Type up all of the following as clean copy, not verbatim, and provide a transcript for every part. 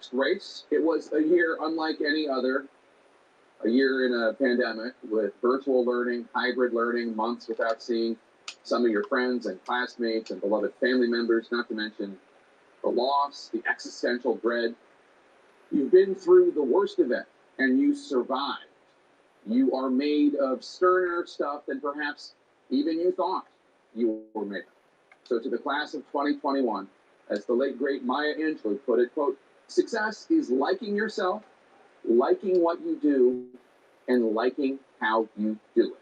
next race. It was a year unlike any other, a year in a pandemic with virtual learning, hybrid learning, months without seeing some of your friends and classmates and beloved family members, not to mention the loss, the existential dread. You've been through the worst of it, and you survived. You are made of sterner stuff than perhaps even you thought you were made of. So to the class of 2021, as the late, great Maya Angelou put it, quote, success is liking yourself, liking what you do, and liking how you do it.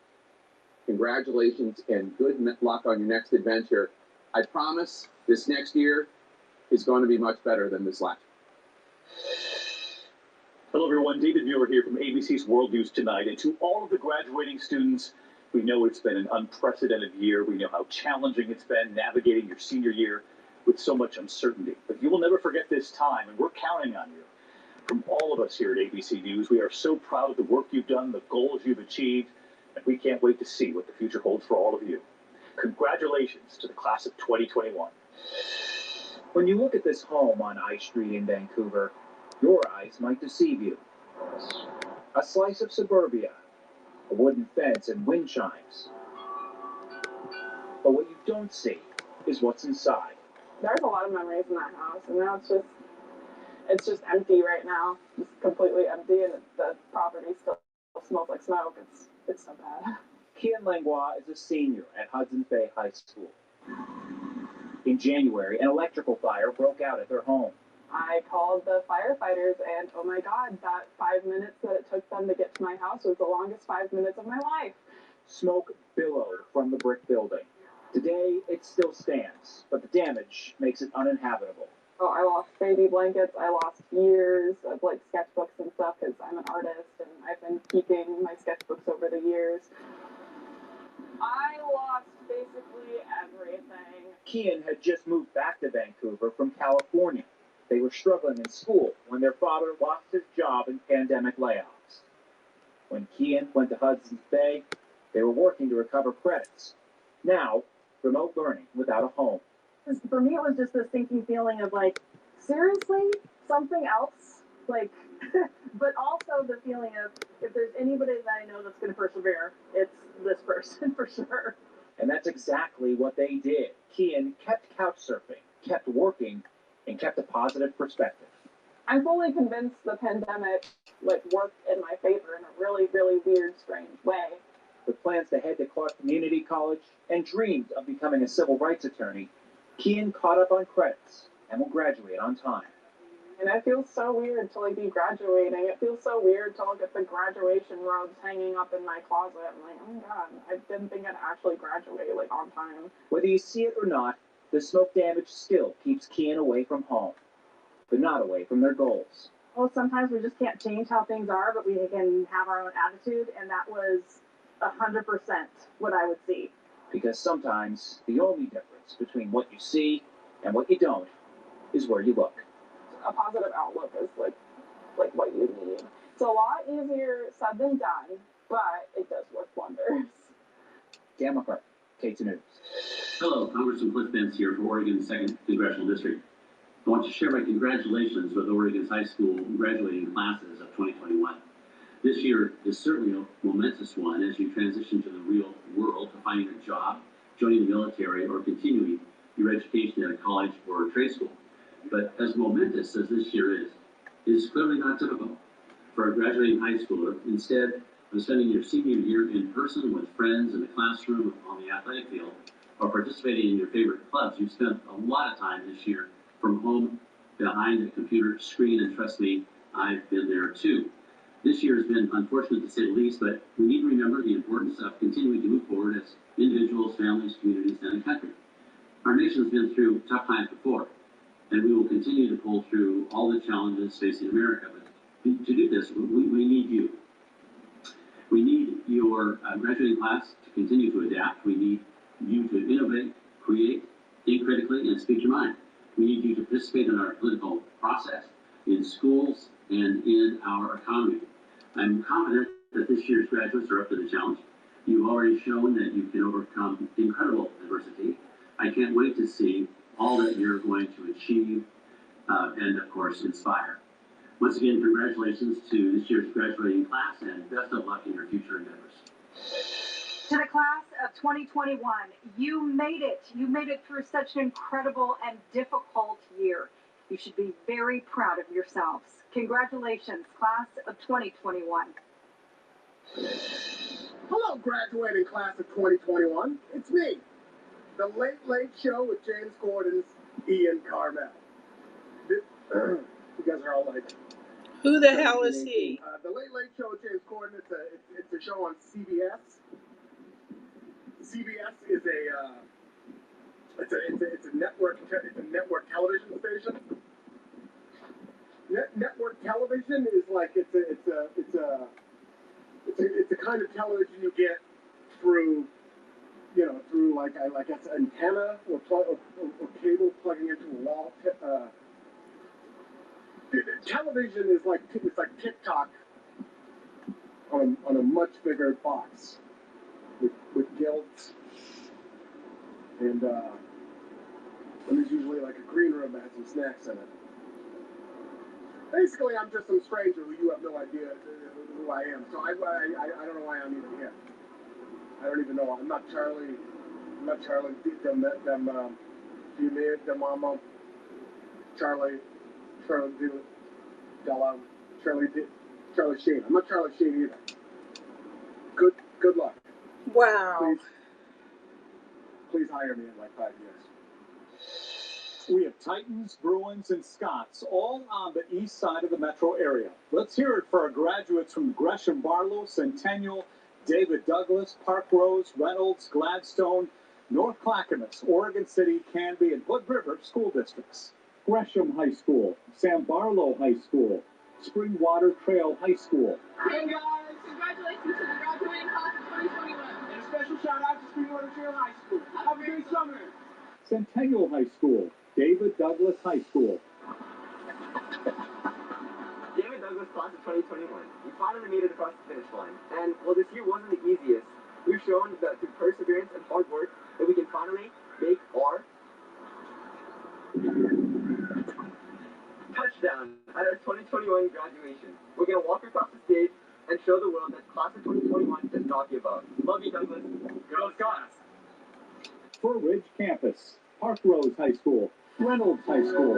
Congratulations and good luck on your next adventure. I promise this next year is going to be much better than this last. Hello, everyone. David Muir here from ABC's World News Tonight. And to all of the graduating students, we know it's been an unprecedented year. We know how challenging it's been navigating your senior year with so much uncertainty. But you will never forget this time, and we're counting on you. From all of us here at ABC News, we are so proud of the work you've done, the goals you've achieved, and we can't wait to see what the future holds for all of you. Congratulations to the class of 2021. When you look at this home on I Street in Vancouver, your eyes might deceive you. A slice of suburbia, a wooden fence and wind chimes. But what you don't see is what's inside. There's a lot of memories in that house, and now it's just empty right now, just completely empty, and the property still smells like smoke. It's so bad. Kian Langlois is a senior at Hudson's Bay High School. In January, an electrical fire broke out at their home. I called the firefighters, and oh my God, that 5 minutes that it took them to get to my house was the longest 5 minutes of my life. Smoke billowed from the brick building. Today, it still stands, but the damage makes it uninhabitable. Oh, I lost baby blankets. I lost years of like sketchbooks and stuff because I'm an artist, and I've been keeping my sketchbooks over the years. I lost basically everything. Kian had just moved back to Vancouver from California. They were struggling in school when their father lost his job in pandemic layoffs. When Kian went to Hudson's Bay, they were working to recover credits. Now, remote learning without a home. For me, it was just this sinking feeling of like, seriously? Something else? Like, but also the feeling of, if there's anybody that I know that's going to persevere, it's this person for sure. And that's exactly what they did. Kian kept couch surfing, kept working, and kept a positive perspective. I'm fully convinced the pandemic worked in my favor in a really, really weird, strange way. With plans to head to Clark Community College and dreams of becoming a civil rights attorney, Kian caught up on credits and will graduate on time. And it feels so weird to be graduating. It feels so weird to look at the graduation robes hanging up in my closet. I'm like, oh my God, I didn't think I'd actually graduate on time. Whether you see it or not, the smoke damage still keeps Kian away from home, but not away from their goals. Well, sometimes we just can't change how things are, but we can have our own attitude, and that was 100% what I would see. Because sometimes the only difference between what you see and what you don't is where you look. A positive outlook is like what you need. It's a lot easier said than done, but it does work wonders. Dan McCart, K2 News. Hello, Congressman Cliff Pence here for Oregon's 2nd Congressional District. I want to share my congratulations with Oregon's high school graduating classes of 2021. This year is certainly a momentous one as you transition to the real world, to finding a job, joining the military, or continuing your education at a college or a trade school. But as momentous as this year is, it is clearly not typical for a graduating high schooler. Instead of spending your senior year in person with friends in the classroom, on the athletic field, or participating in your favorite clubs, you've spent a lot of time this year from home behind a computer screen, and trust me, I've been there too. This year has been unfortunate to say the least, but we need to remember the importance of continuing to move forward as individuals, families, communities, and a country. Our nation has been through tough times before, and we will continue to pull through all the challenges facing America. But to do this, we need you. We need your graduating class to continue to adapt. We need you to innovate, create, think critically, and speak your mind. We need you to participate in our political process, in schools, and in our economy. I'm confident that this year's graduates are up to the challenge. You've already shown that you can overcome incredible adversity. I can't wait to see all that you're going to achieve and, of course, inspire. Once again, congratulations to this year's graduating class and best of luck in your future endeavors. To the class of 2021, you made it. You made it through such an incredible and difficult year. You should be very proud of yourselves. Congratulations, class of 2021. Hello, graduating class of 2021. It's me, the Late Late Show with James Corden's Ian Carmel. You guys are all like, who the hell is he? The Late Late Show with James Corden. It's a show on CBS. CBS is it's a network television station. Network television is like it's a kind of television you get through like it's antenna or cable plugging into a wall. Television is like TikTok on a much bigger box with guilds, and there's usually like a green room that has some snacks in it. Basically, I'm just some stranger who you have no idea who I am. So I don't know why I'm even here. I don't even know. I'm not Charlie. I'm not Charlie. Charlie Sheen. I'm not Charlie Sheen either. Good luck. Wow. Please hire me in like 5 years. We have Titans, Bruins, and Scots all on the east side of the metro area. Let's hear it for our graduates from Gresham Barlow, Centennial, David Douglas, Park Rose, Reynolds, Gladstone, North Clackamas, Oregon City, Canby, and Hood River school districts. Gresham High School, Sam Barlow High School, Springwater Trail High School. Hey guys, congratulations to the graduating class of 2021. And a special shout out to Springwater Trail High School. Have a great summer. Centennial High School, David Douglas High School. David Douglas class of 2021. We finally made it across the finish line. And while this year wasn't the easiest, we've shown that through perseverance and hard work that we can finally make our touchdown at our 2021 graduation. We're going to walk across the stage and show the world that class of 2021 does not give up. Love you, Douglas. Go Scots! Fir Ridge Campus, Park Rose High School, Reynolds High School,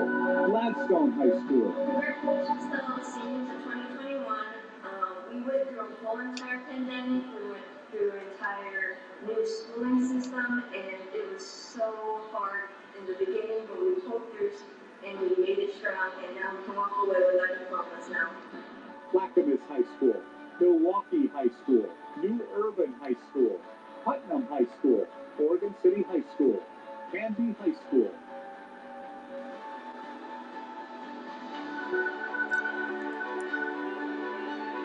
Gladstone High School. Congratulations to all the seniors of 2021. We went through a whole entire pandemic. We went through an entire new schooling system, and it was so hard in the beginning, but we pulled through and we made it strong, and now we can walk away with our diplomas now. Clackamas High School, Milwaukee High School, New Urban High School, Putnam High School, Oregon City High School, Canby High School.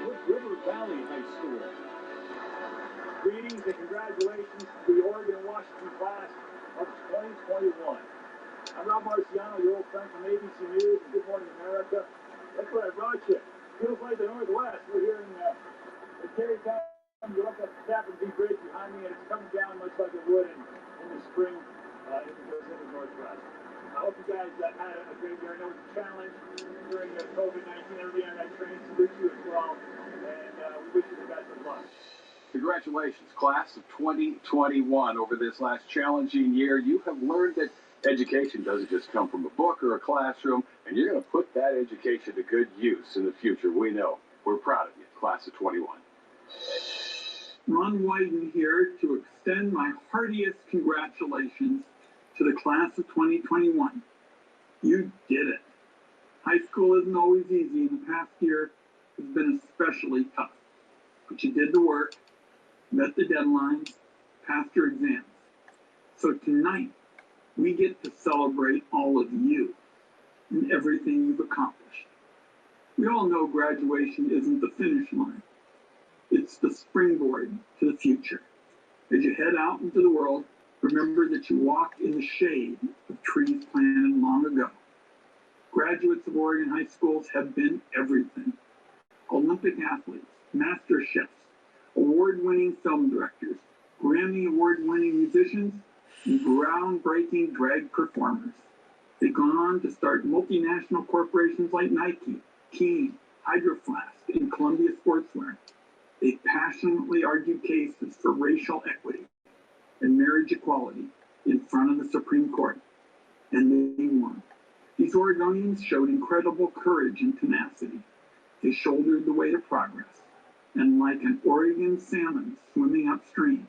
Wood River Valley High School. Greetings and congratulations to the Oregon and Washington class of 2021. I'm Rob Marciano, your old friend from ABC News and Good Morning America. That's what I brought you. Feels like the Northwest. We're here in Terrytown. You look at the Tappan Zee Bridge behind me, and it's coming down much like it would in the spring in the Pacific Northwest. I hope you guys had a great year. I know it's a challenge during COVID-19. Everybody on that train salutes you as well, and we wish you the best of luck. Congratulations, class of 2021. Over this last challenging year, you have learned that education doesn't just come from a book or a classroom, and you're going to put that education to good use in the future. We know. We're proud of you, class of 21. Ron Wyden here to extend my heartiest congratulations to the class of 2021. You did it. High school isn't always easy, and the past year has been especially tough. But you did the work, met the deadlines, passed your exams. So tonight, we get to celebrate all of you and everything you've accomplished. We all know graduation isn't the finish line. It's the springboard to the future. As you head out into the world, remember that you walked in the shade of trees planted long ago. Graduates of Oregon high schools have been everything. Olympic athletes, master chefs, award-winning film directors, Grammy award-winning musicians, and groundbreaking drag performers. They've gone on to start multinational corporations like Nike, King, Hydro Flask, and Columbia Sportswear. They passionately argued cases for racial equity and marriage equality in front of the Supreme Court, and they won. These Oregonians showed incredible courage and tenacity. They shouldered the weight of progress, and like an Oregon salmon swimming upstream,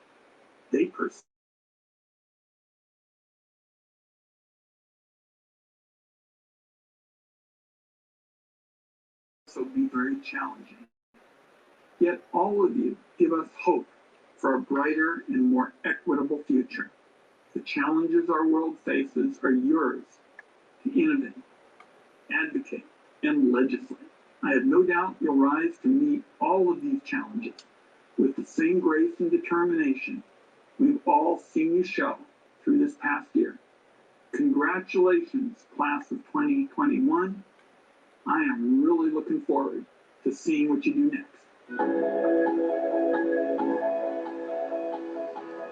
they persevered. So be very challenging. Yet all of you give us hope for a brighter and more equitable future. The challenges our world faces are yours to innovate, advocate, and legislate. I have no doubt you'll rise to meet all of these challenges with the same grace and determination we've all seen you show through this past year. Congratulations, class of 2021. I am really looking forward to seeing what you do next.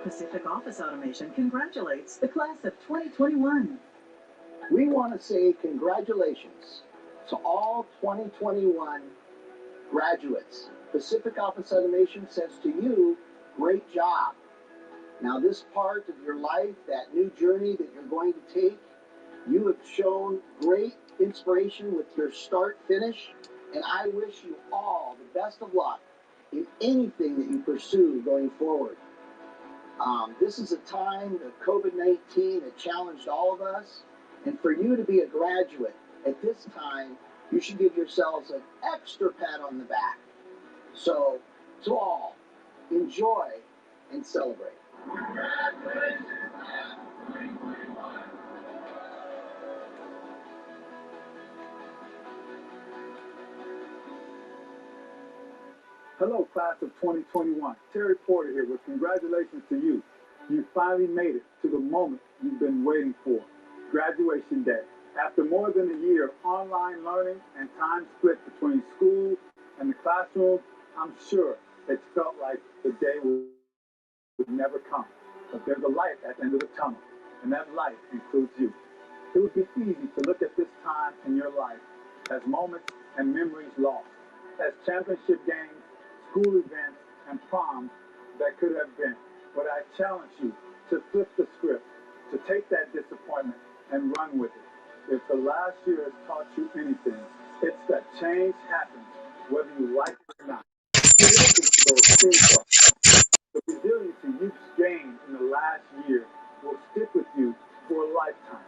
Pacific Office Automation congratulates the class of 2021. We want to say congratulations to all 2021 graduates. Pacific Office Automation says to you, great job. Now this part of your life, that new journey that you're going to take, you have shown great inspiration with your start finish, and I wish you all the best of luck in anything that you pursue going forward. This is a time of COVID-19 that challenged all of us, and for you to be a graduate at this time, you should give yourselves an extra pat on the back. So, to all, enjoy and celebrate. Congratulations, class of 2021. Hello, class of 2021. Terry Porter here with congratulations to you. You finally made it to the moment you've been waiting for, graduation day. After more than a year of online learning and time split between school and the classroom, I'm sure it's felt like the day would never come. But there's a light at the end of the tunnel, and that light includes you. It would be easy to look at this time in your life as moments and memories lost, as championship games, school events, and proms that could have been. But I challenge you to flip the script, to take that disappointment and run with it. If the last year has taught you anything, it's that change happens whether you like it or not. The resiliency you've gained in the last year will stick with you for a lifetime.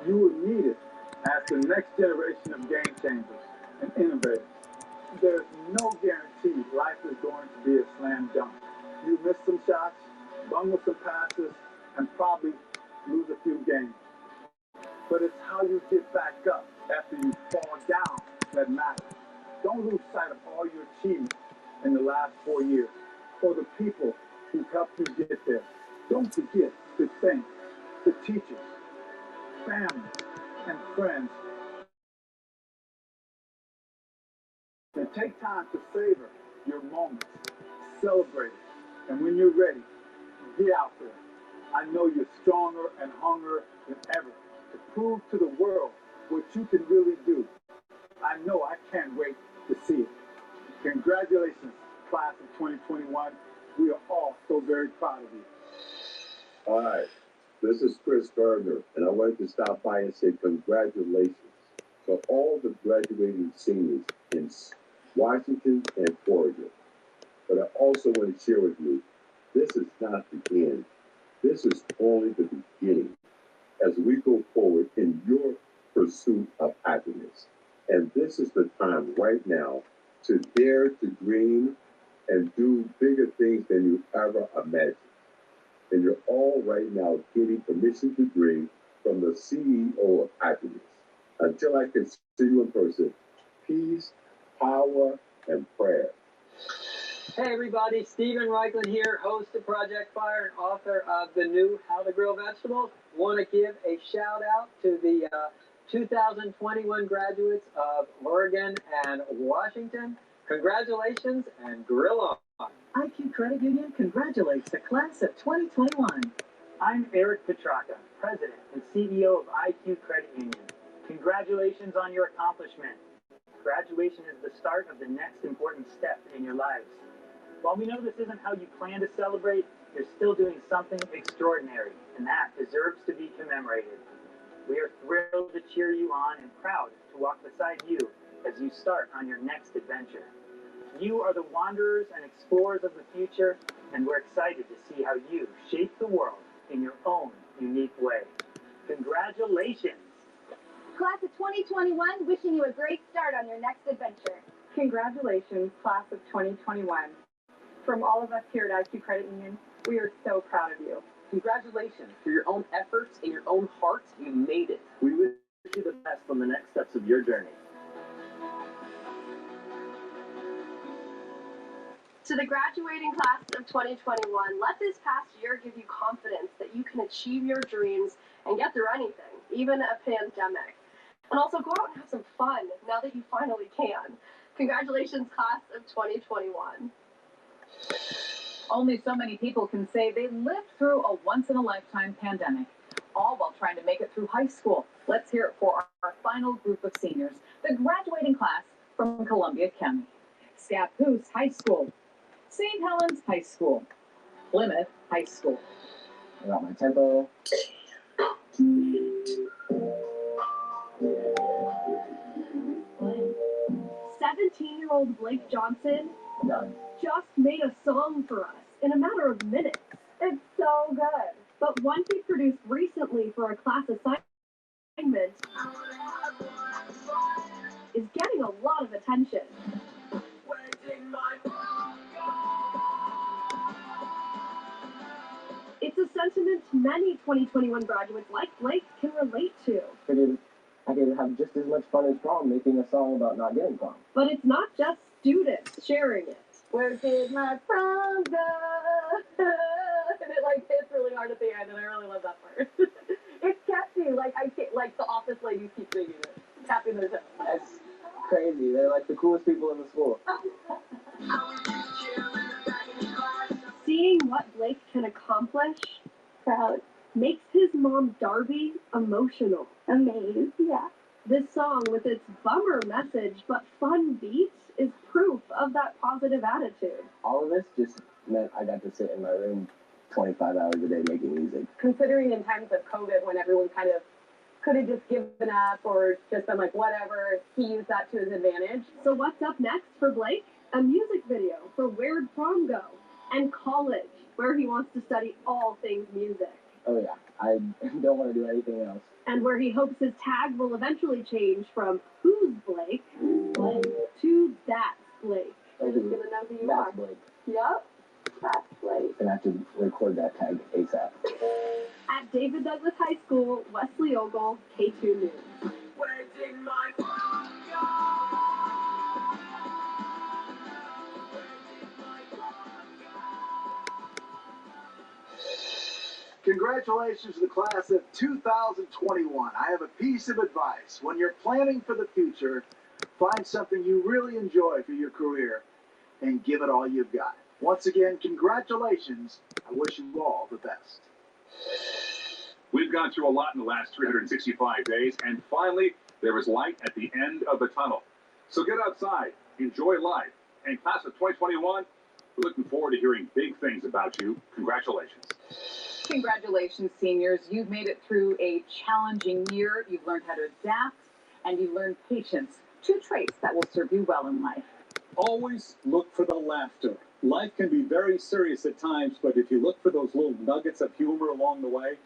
You will need it as the next generation of game changers and innovators. There's no guarantee life is going to be a slam dunk. You miss some shots, bungle some passes, and probably lose a few games. But it's how you get back up after you fall down that matters. Don't lose sight of all your achievements in the last 4 years, or the people who helped you get there. Don't forget to thank the teachers, family, and friends. And take time to savor your moments, celebrate it, and when you're ready, get out there. I know you're stronger and hungrier than ever to prove to the world what you can really do. I know I can't wait to see it. Congratulations, class of 2021. We are all so very proud of you. Hi, this is Chris Gardner, and I wanted to stop by and say congratulations to all the graduating seniors in Washington and Oregon. But I also want to share with you, this is not the end. This is only the beginning as we go forward in your pursuit of happiness. And this is the time right now to dare to dream and do bigger things than you ever imagined. And you're all right now getting permission to dream from the CEO of happiness. Until I can see you in person, peace, power, and prayer. Hey everybody, Stephen Reichlin here, host of Project Fire and author of the new How to Grill Vegetables. Want to give a shout out to the 2021 graduates of Oregon and Washington. Congratulations and grill on. IQ Credit Union congratulates the class of 2021. I'm Eric Petraka, President and CEO of IQ Credit Union. Congratulations on your accomplishment. Graduation is the start of the next important step in your lives. While we know this isn't how you plan to celebrate, you're still doing something extraordinary, and that deserves to be commemorated. We are thrilled to cheer you on and proud to walk beside you as you start on your next adventure. You are the wanderers and explorers of the future, and we're excited to see how you shape the world in your own unique way. Congratulations! Class of 2021, wishing you a great start on your next adventure. Congratulations, class of 2021. From all of us here at IQ Credit Union, we are so proud of you. Congratulations. For your own efforts and your own heart, you made it. We wish you the best on the next steps of your journey. To the graduating class of 2021, let this past year give you confidence that you can achieve your dreams and get through anything, even a pandemic. And also go out and have some fun now that you finally can. Congratulations, class of 2021. Only so many people can say they lived through a once-in-a-lifetime pandemic, all while trying to make it through high school. Let's hear it for our final group of seniors, the graduating class from Columbia County. Scappoose High School, St. Helens High School, Plymouth High School. I got my tempo. 17-year-old Blake Johnson just made a song for us in a matter of minutes. It's so good. But one he produced recently for a class assignment is getting a lot of attention. It's a sentiment many 2021 graduates like Blake can relate to. I could have just as much fun as prom making a song about not getting prom. But it's not just students sharing it. Where did my prom go? And it like hits really hard at the end, and I really love that part. It's catchy. Like I can't, like the office ladies keep singing it, tapping their toes. That's crazy. They're like the coolest people in the school. Seeing what Blake can accomplish, proud, makes his mom Darby emotional. Amazed, yeah. This song, with its bummer message but fun beat, is proof of that positive attitude. All of this just meant I got to sit in my room 25 hours a day making music. Considering in times of COVID when everyone kind of could have just given up or just been like, whatever, he used that to his advantage. So what's up next for Blake? A music video for Where'd Prom Go? And college, where he wants to study all things music. Oh yeah, I don't want to do anything else. And where he hopes his tag will eventually change from Who's Blake to That's Blake. They're just gonna know who you are. That's Blake. Yep, that's Blake. Gonna have to record that tag ASAP. At David Douglas High School, Wesley Ogle, K2 News. Where did my prom go? Congratulations to the class of 2021. I have a piece of advice. When you're planning for the future, find something you really enjoy for your career and give it all you've got. Once again, congratulations. I wish you all the best. We've gone through a lot in the last 365 days, and finally, there is light at the end of the tunnel. So get outside, enjoy life, and class of 2021, we're looking forward to hearing big things about you. Congratulations. Congratulations, seniors. You've made it through a challenging year. You've learned how to adapt, and you've learned patience, two traits that will serve you well in life. Always look for the laughter. Life can be very serious at times, but if you look for those little nuggets of humor along the way,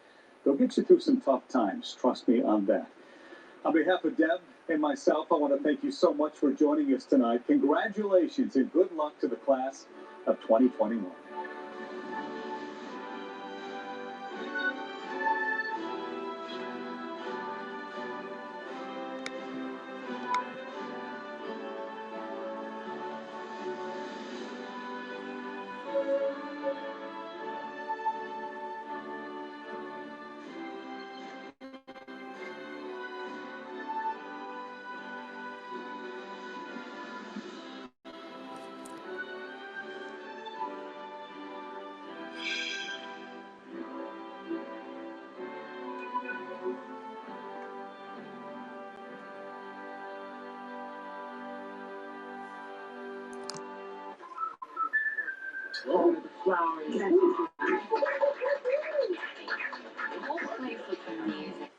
they'll get you through some tough times. Trust me on that. On behalf of Deb and myself, I want to thank you so much for joining us tonight. Congratulations and good luck to the class of 2021. Oh, the flowers. The whole place looks amazing.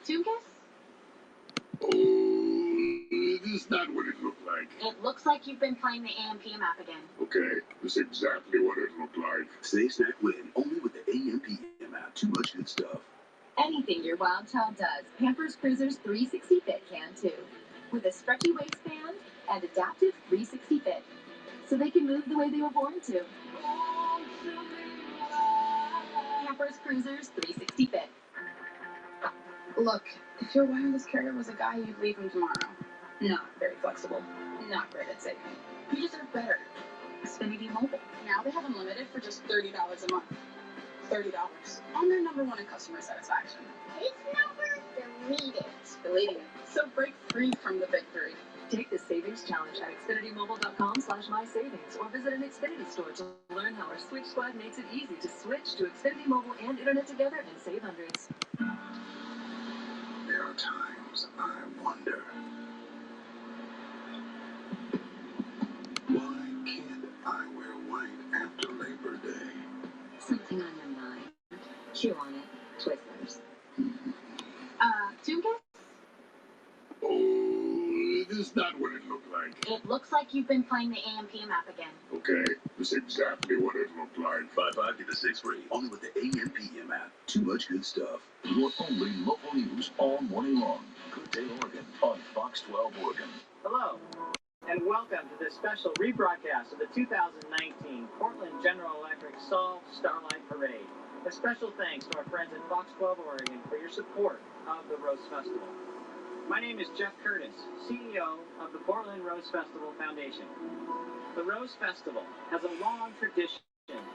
Toonkiss? This is not what it looked like. It looks like you've been playing the AM/PM app again. Okay, this is exactly what it looked like. Stay snack win only with the AM/PM app. Too much good stuff. Anything your wild child does, Pampers Cruisers 360 Fit can too. With a stretchy waistband and adaptive 360 Fit. So they can move the way they were born to. Pampers Cruisers 360 Fit. Look, if your wireless carrier was a guy, you'd leave him tomorrow. Not very flexible. Not great at saving. You deserve better. Xfinity Mobile. Now they have unlimited for just $30 a month. $30. And they're #1 in customer satisfaction. It's number deleted. Deleting it. So break free from the big three. Take the Savings Challenge at XfinityMobile.com/mysavings or visit an Xfinity store to learn how our Switch Squad makes it easy to switch to Xfinity Mobile and Internet together and save hundreds. There are times I wonder, why can't I wear white after Labor Day? Something on your mind. Chew on it. Twizzlers. Toonkiss? Oh, this is not what it looked like. It looks like you've been playing the AM/PM app again. Okay, this is exactly what it looked like. Buy 5 get the 6 free. Only with the AM/PM app. Too much good stuff. Your only local news all morning long. Good Day Oregon on Fox 12 Oregon. Hello, and welcome to this special rebroadcast of the 2019 Portland General Electric Sol Starlight Parade. A special thanks to our friends at Fox 12 Oregon for your support of the Rose Festival. My name is Jeff Curtis, CEO of the Portland Rose Festival Foundation. The Rose Festival has a long tradition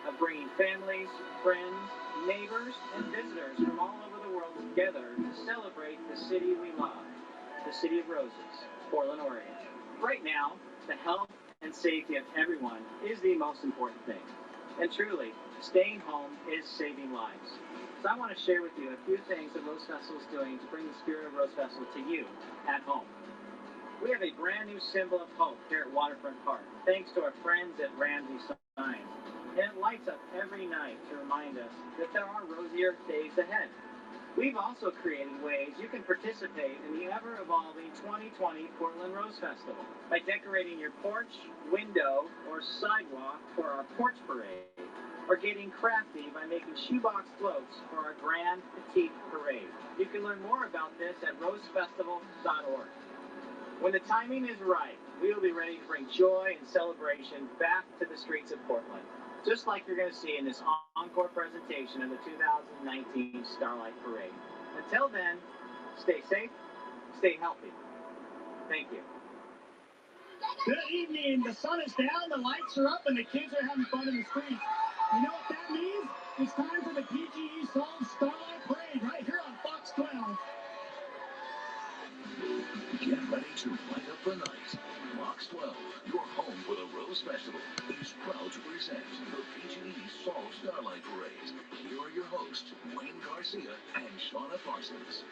of bringing families, friends, neighbors, and visitors from all over the world together to celebrate the city we love, the City of Roses, Portland, Oregon. Right now, the health and safety of everyone is the most important thing. And truly, staying home is saving lives. So I want to share with you a few things that Rose Festival is doing to bring the spirit of Rose Festival to you at home. We have a brand new symbol of hope here at Waterfront Park, thanks to our friends at Ramsey Signs. And it lights up every night to remind us that there are rosier days ahead. We've also created ways you can participate in the ever-evolving 2020 Portland Rose Festival by decorating your porch, window, or sidewalk for our porch parade, or getting crafty by making shoebox floats for our Grand Petite Parade. You can learn more about this at rosefestival.org. When the timing is right, we will be ready to bring joy and celebration back to the streets of Portland, just like you're going to see in this encore presentation of the 2019 Starlight Parade. Until then, stay safe, stay healthy. Thank you. Good evening. The sun is down, the lights are up, and the kids are having fun in the streets. You know what that means? It's time for the PGE Sol Starlight Parade right here on Fox 12. Get ready to light up the night. Fox 12, your home for the Rose Festival, is proud to present the PGE Sol Starlight Parade. Here are your hosts, Wayne Garcia and Shauna Parsons.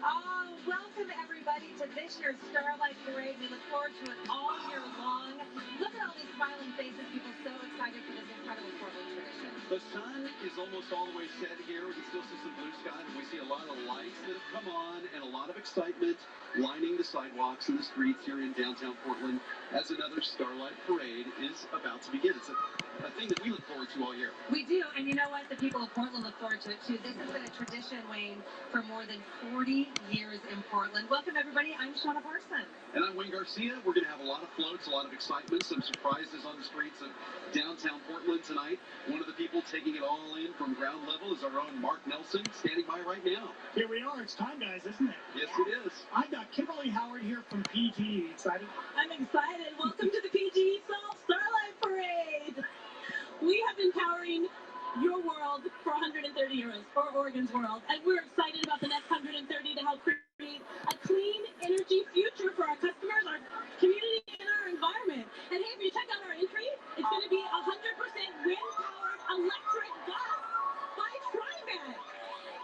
Oh, welcome everybody to this year's Starlight Parade. We look forward to it all year long. Look at all these smiling faces, people so excited for this incredible Portland tradition. The sun is almost all the way set here. We can still see some blue skies, and we see a lot of lights that have come on and a lot of excitement lining the sidewalks and the streets here in downtown Portland as another Starlight Parade is about to begin. It's a thing that we look forward to all year. We do, and you know what? The people of Portland look forward to it too. This has been a tradition, Wayne, for more than 40 years in Portland. Welcome everybody. I'm Shauna Parsons. And I'm Wayne Garcia. We're going to have a lot of floats, a lot of excitement, some surprises on the streets of downtown Portland tonight. One of the people taking it all in from ground level is our own Mark Nelson, standing by right now. Here we are. It's time, guys, isn't it? Yes, it is. I've got Kimberly Howard here from PGE. Excited? I'm excited. Welcome to the PGE Sol Starlight Parade. We have been powering your world for 130 euros, or Oregon's world. And we're excited about the next 130 to help create a clean energy future for our customers, our community, and our environment. And hey, if you check out our entry, it's going to be 100% wind-powered electric bus by TriMet.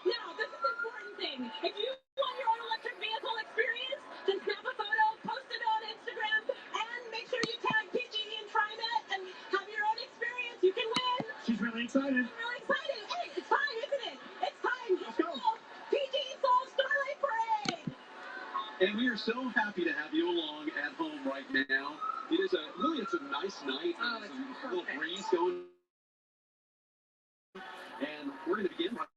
Now, this is the important thing. If you want your own electric vehicle experience, then snap a photo, post it on Instagram, and make sure you tag PG&E and TriMet and have your own experience. You can win. She's really excited. I'm really excited. Hey, it's time, isn't it? It's time. Let's go. PG&E Soul Starlight Parade. And we are so happy to have you along at home right now. It is it's a nice night. Oh, There's it's a little breeze going. And we're going to begin right.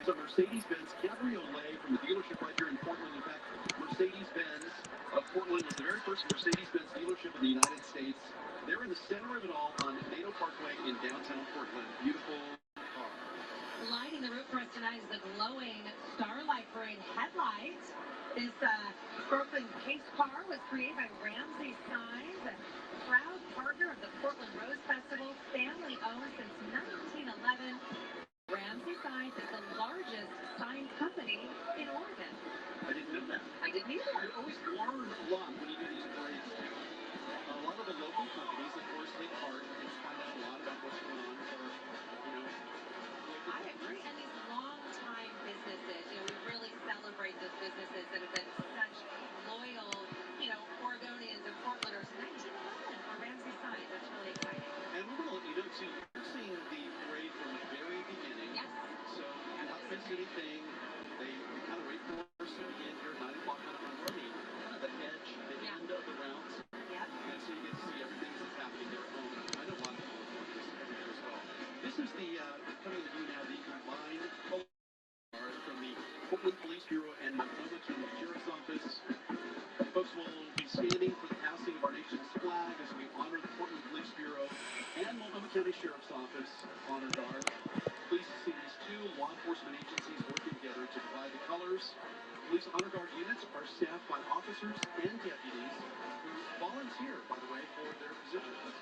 So Mercedes-Benz Cabriolet from the dealership right here in Portland. In fact, Mercedes-Benz of Portland was the very first Mercedes-Benz dealership in the United States. They're in the center of it all on NATO Parkway in downtown Portland. Beautiful car. Lighting the roof for us tonight is the glowing Starlight Parade headlight. This broken case car was created by Ramsey Signs, a proud partner of the Portland Rose Festival, family-owned since 1911. Ramsey Signs is the largest sign company in Oregon. I didn't know that. I didn't either. I always learn a lot when you do these parades. A lot of the local companies, of course, take part and find out a lot about what's going on with our, I agree. And these long-time businesses, we really celebrate those businesses that have been such loyal, Oregonians and Portlanders. 1911 for Ramsey Signs. That's really exciting. And we're going to let you know, too, you're seeing the parade from the very beginning. Yes. So you're not missing anything. They kind of wait for us to begin here at 9 o'clock on the morning, kind of the edge, the end of the routes. Yep. And so you get to see everything that's happening there at home. I know a lot of people are doing this every year as well. This is the, coming to you now, the combined color guard from the Portland Police Bureau and Multnomah County Sheriff's Office. Folks will be standing for the passing of our nation's flag as we honor the Portland Police Bureau and Multnomah County Sheriff's Office Honor Guard. Pleased to see these two law enforcement agencies working together to provide the colors. Police Honor Guard units are staffed by officers and deputies who volunteer, by the way, for their positions.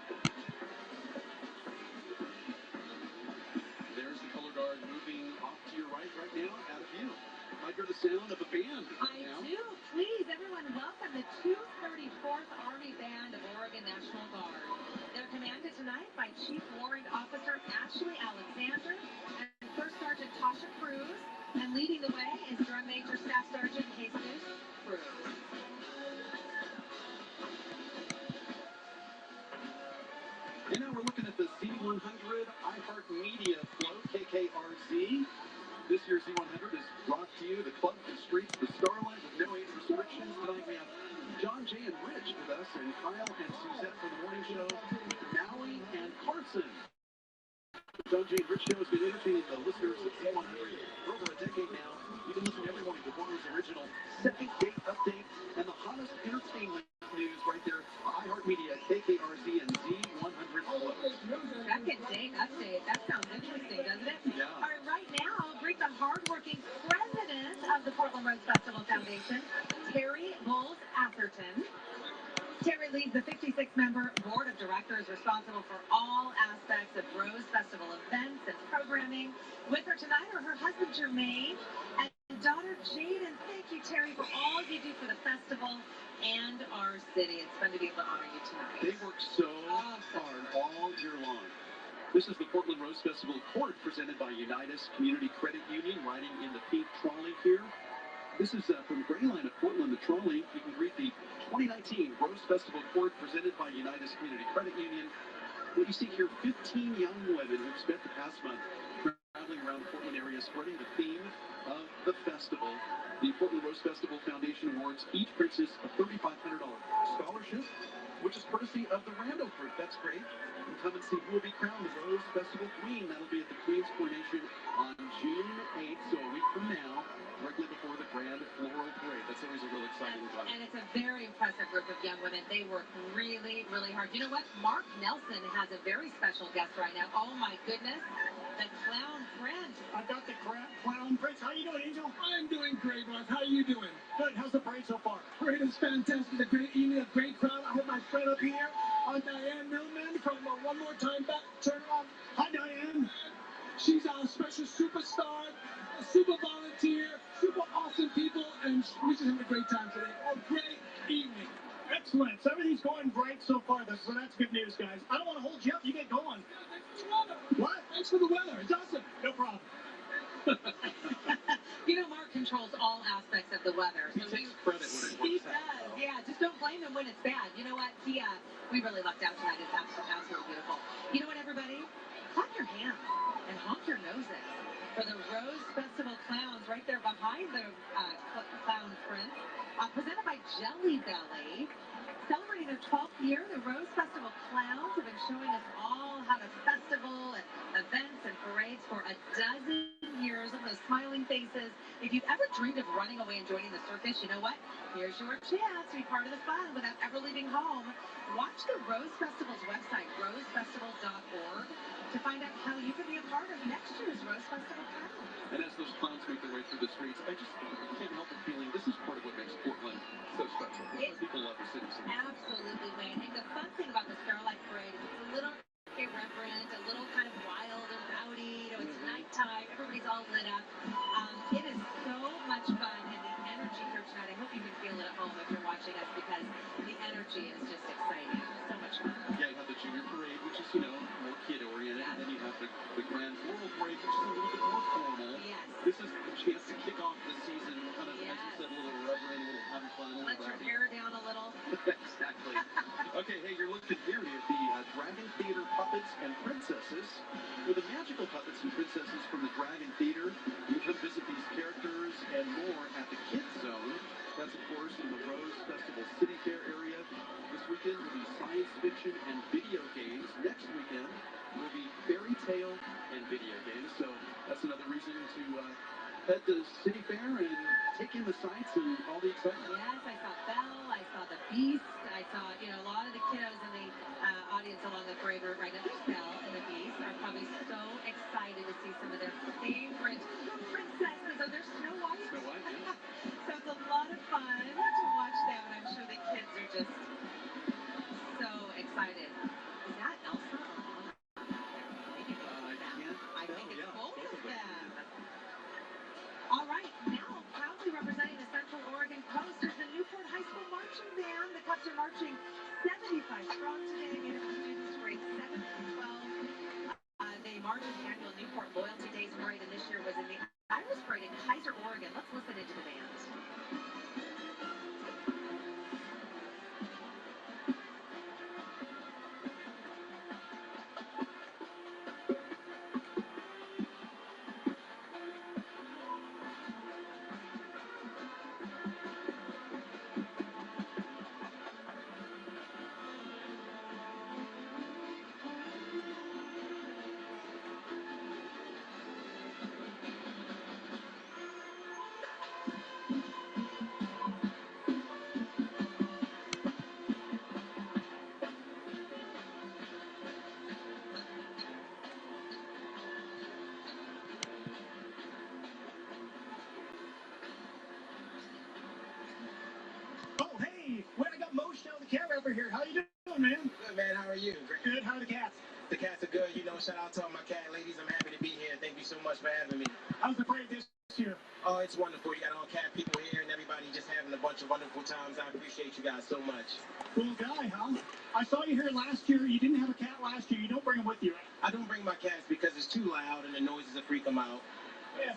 There's the color guard moving off to your right now, out of view. Might hear the sound of a band I now. do. Please, everyone, welcome the 234th Army Band of Oregon National Guard. They're commanded tonight by Chief Warrant Officer Ashley Alexander and First Sergeant Tasha Cruz. And leading the way is Drum Major Staff Sergeant Jesus Cruz. And now we're looking at the Z100 iHeartMedia float, KKRZ. This year's Z100 is brought to you, the club, the streets, the starlight with no age restrictions. Tonight we have John, Jay, and Rich with us, and Kyle and Suzette from the morning show, Maui and Carson. John, Jay, and Rich show has been entertaining the listeners of Z100 for over a decade now. You can listen every morning to Portland's original second date update and the hottest entertainment news right there. iHeartMedia, KKRZ, and Z100 float. Second date update. That sounds interesting, doesn't it? Yeah. All right, right now, I'll greet the hardworking president of the Portland Rose Festival Foundation, Terry Bowles Atherton. Terry leads the 56-member board of directors responsible for all aspects of Rose Festival events and programming. With her tonight are her husband, Jermaine, and daughter, Jaden. Thank you, Terry, for all you do for the festival and our city. It's fun to be able to honor you tonight. They work so hard all year long. This is the Portland Rose Festival Court presented by Unitas Community Credit Union, riding in the pink trolley here. This is from Gray Line of Portland, the trolley. You can greet the 2019 Rose Festival Court presented by Unitas Community Credit Union. What you see here, 15 young women who've spent the past month traveling around the Portland area spreading the theme of the festival. The Portland Rose Festival Foundation awards each princess a $3,500 scholarship, which is courtesy of the Rando Group. That's great. And come and see who will be crowned the Rose Festival Queen. That'll be at the Queen's Coronation on June 8th, so a week from now, directly before the Grand Floral Parade. That's always a real exciting time. And it's a very impressive group of young women. They work really, really hard. You know what? Mark Nelson has a very special guest right now. Oh, my goodness. The Clown Prince. I got the Clown Prince. How you doing, Angel? I'm doing great, Ross. How are you doing? Good. How's the parade so far? Parade is fantastic. A great evening, a great crowd. I hope my right up here on Diane Millman from One More Time Back. Turn it on. Hi, Diane. She's our special superstar, a super volunteer, super awesome people, and we just had a great time today. A great evening. Excellent. So everything's going great so far, so that's good news, guys. I don't want to hold you up. You get going. Thanks for the weather. What? Thanks for the weather. It's awesome. No problem. You know, Mark controls all aspects of the weather. He takes credit when it works out. He does, yeah. Just don't blame him when it's bad. You know what? We really lucked out tonight. It's absolutely beautiful. You know what, everybody? Clap your hands and honk your noses for the Rose Festival Clowns right there behind the clown prince, presented by Jelly Belly. Celebrating their 12th year, the Rose Festival Clowns have been showing us all how to festival and events and parades for a dozen years. Look at those smiling faces. If you've ever dreamed of running away and joining the circus, you know what? Here's your chance to be part of the fun without ever leaving home. Watch the Rose Festival's website, rosefestival.org, to find out how you can be a part of next year's Rose Festival Clowns. And as those clowns make their way through the streets, I just can't help but feeling this is part of what makes Portland so special. People love the city so much. Absolutely, Wayne. And the fun thing about the Starlight Parade is it's a little irreverent, a little kind of wild and rowdy. You know, it's nighttime, everybody's all lit up. It is so much fun, and the energy here tonight, I hope you can feel it at home if you're watching us, because the energy is just exciting. So much fun. Yeah, you have the junior parade, which is, more kid-oriented, and then you have the grand floral parade, which is a little bit more formal. Yes. This is a chance to kick off the season, kind of, as you said, a little irreverent, a little having fun, a little Let your rowdy. hair down a little. Exactly. Okay, hey, you're looking here at the Dragon Theater Puppets and Princesses. With the magical puppets and princesses from the Dragon Theater, you can come visit these characters and more at the Kids Zone. That's, of course, in the Rose Festival City Fair area. This weekend will be science fiction and video games. Next weekend will be fairy tale and video games. So that's another reason to head to City Fair and take in the sights and all the excitement. Yes, I saw Belle, I saw the Beast, I saw, a lot of the kiddos in the audience along the parade route right now. There's Belle and the Beast are probably so excited to see some of their favorite princesses. Oh, there's Snow White. Snow White, yeah. So it's a lot of fun to watch them, and I'm sure the kids are just so excited. Is that Elsa? I think it's both of them. All right, now proudly representing the Central Oregon Coast is the Newport High School Marching Band. The Cubs are marching 75 strong today, made up of students grades 7 through 12. They marched in the annual Newport Loyalty Days Parade, and this year was in the Iris Parade in Kaiser, Oregon. Let's listen into the band. Oh, hey, I got Mo Shell, the cat rapper here. How you doing, man? Good, man. How are you? Good. How are the cats? The cats are good. Shout out to all my cat ladies. I'm happy to be here. Thank you so much for having me. How's the parade this year? Oh, it's wonderful. You got all cat people here and everybody just having a bunch of wonderful times. I appreciate you guys so much. Cool guy, huh? I saw you here last year. You didn't have a cat last year. You don't bring them with you, right? I don't bring my cats because it's too loud and the noises will freak them out. Yeah.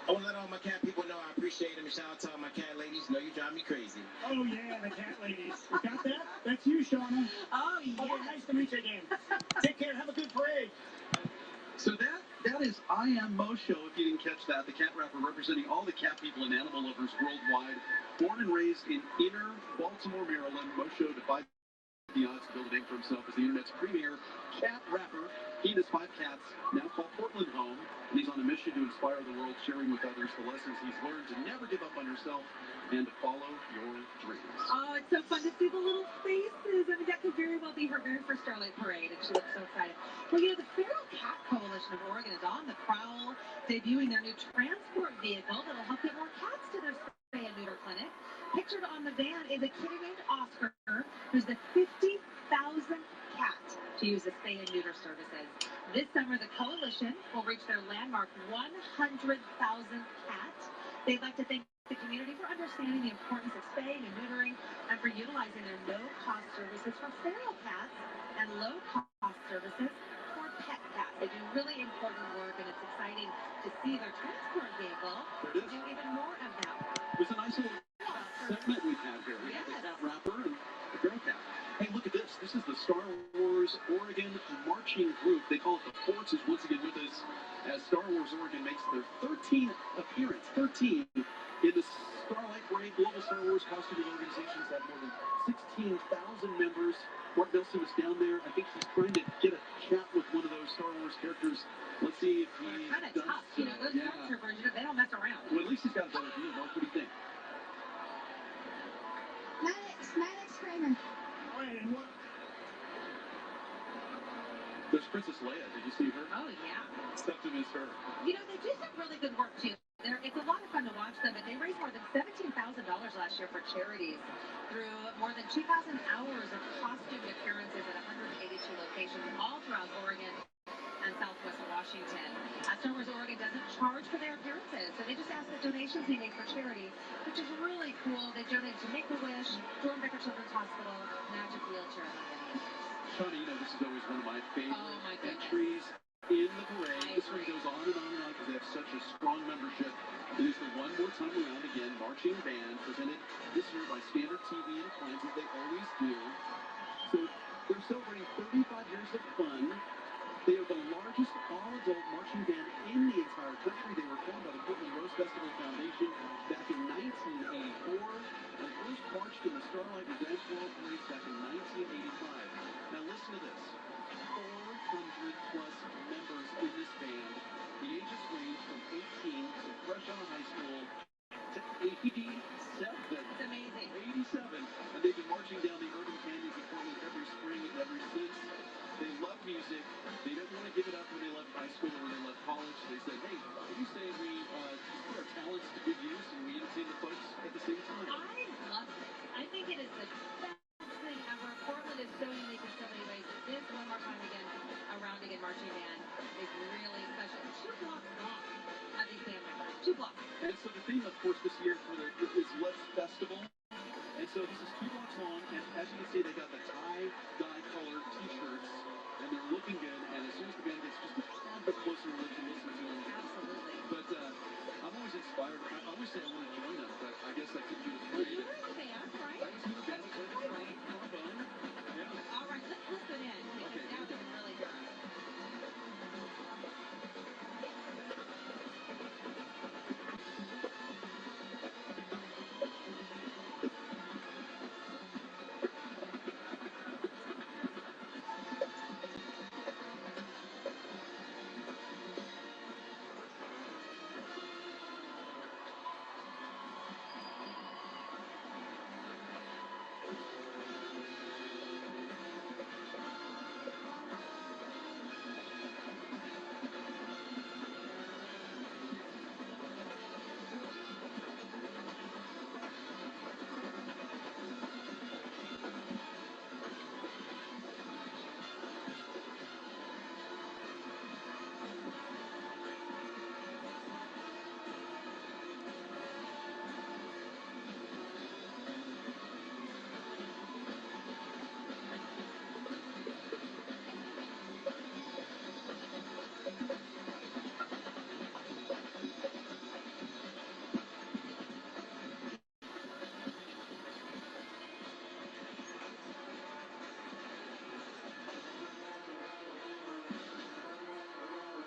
I want to let all my cat people know I appreciate them, and shout out to all my cat ladies. You drive me crazy. Oh, yeah, the cat ladies. You got that? That's you, Shauna. Oh, yeah. Okay, nice to meet you again. Take care. Have a good parade. So that is I Am Mo Show, if you didn't catch that. The cat rapper representing all the cat people and animal lovers worldwide. Born and raised in inner Baltimore, Maryland, Mo Show defied the odds to build a name for himself as the internet's premier cat rapper. He and his 5 cats now call Portland home, and he's on a mission to inspire the world, sharing with others the lessons he's learned to never give up on yourself and to follow your dreams. Oh, it's so fun to see the little faces. I mean, that could very well be her very first Starlight Parade, and she looks so excited. Well, the Feral Cat Coalition of Oregon is on the prowl, debuting their new transport vehicle that'll help get more cats to their spay and neuter clinic. Pictured on the van is a kitty named Oscar, who's the 50,000th cat to use the spay and neuter services. This summer, the coalition will reach their landmark 100,000th cat. They'd like to thank the community for understanding the importance of spaying and neutering and for utilizing their no-cost services for feral cats and low-cost services for pet cats. They do really important work, and it's exciting to see their transport vehicle do even more of that work. There's a nice little segment we have here. We have the cat rapper and the feral cat. Hey, look at this. This is the Star Wars Oregon Marching Group. They call it the Force, is once again with us as Star Wars Oregon makes their 13th appearance. 13 in the Starlight Parade. Global Star Wars costuming organizations have more than 16,000 members. Mark Nelson is down there. I think he's trying to get a chat with one of those Star Wars characters. Let's see if he kind of does tough. so. You know, those stormtroopers, they don't mess around. Well, at least he's got a better view. Mark, what do you think? Maddox Kramer. There's Princess Leia. Did you see her? Oh, yeah. It's tough to miss her. You know, they do some really good work, too. It's a lot of fun to watch them, and they raised more than $17,000 last year for charities through more than 2,000 hours of costume appearances at 182 locations all throughout Oregon and Southwest Washington. Star Wars Oregon doesn't charge for their appearances, so they just ask that donations be made for charity, which is really cool. They donate to Make-A-Wish, Dornbecker Children's Hospital, Magic Wheelchair, and many others. Shawnee, you know, this is always one of my favorite entries in the parade. This one goes on and on and on because they have such a strong membership. It is the one more time around again marching band presented this year by Standard TV and Appliances. They always do. So they're celebrating 35 years of fun. They are the largest all-adult marching band in the entire country. They were formed by the Portland Rose Festival Foundation back in 1984 and first marched in the Starlight and Grand Floral Parades back in 1985. Now listen to this. 400 plus members in this band. The ages range from 18 to fresh out of high school to 87. It's amazing. 87. And they've been marching down the urban canyons of Portland every spring and ever since. They love music. They didn't want to give it up when they left high school or when they left college. They said, hey, what do you say we put our talents to good use and we entertain the folks at the same time? I love it. I think it is the best thing ever. Portland is so unique in so many ways. This one more time again, around again marching band is really special. 2 blocks long of these band members. 2 blocks. And so the theme, of course, this year for is Let's Festival. And so this is 2 blocks long, and as you can see, they got the tie-dye colored T-shirts, and they're looking good. And as soon as the band gets just a tad bit closer, we'll let you listen to them. Absolutely. But I'm always inspired. I always say I want to join them, but I guess I couldn't do the Well, parade. you were in the band, right? I was in the band. I played the trombone. Yeah. All right, let's listen in. Because now we can really hear it.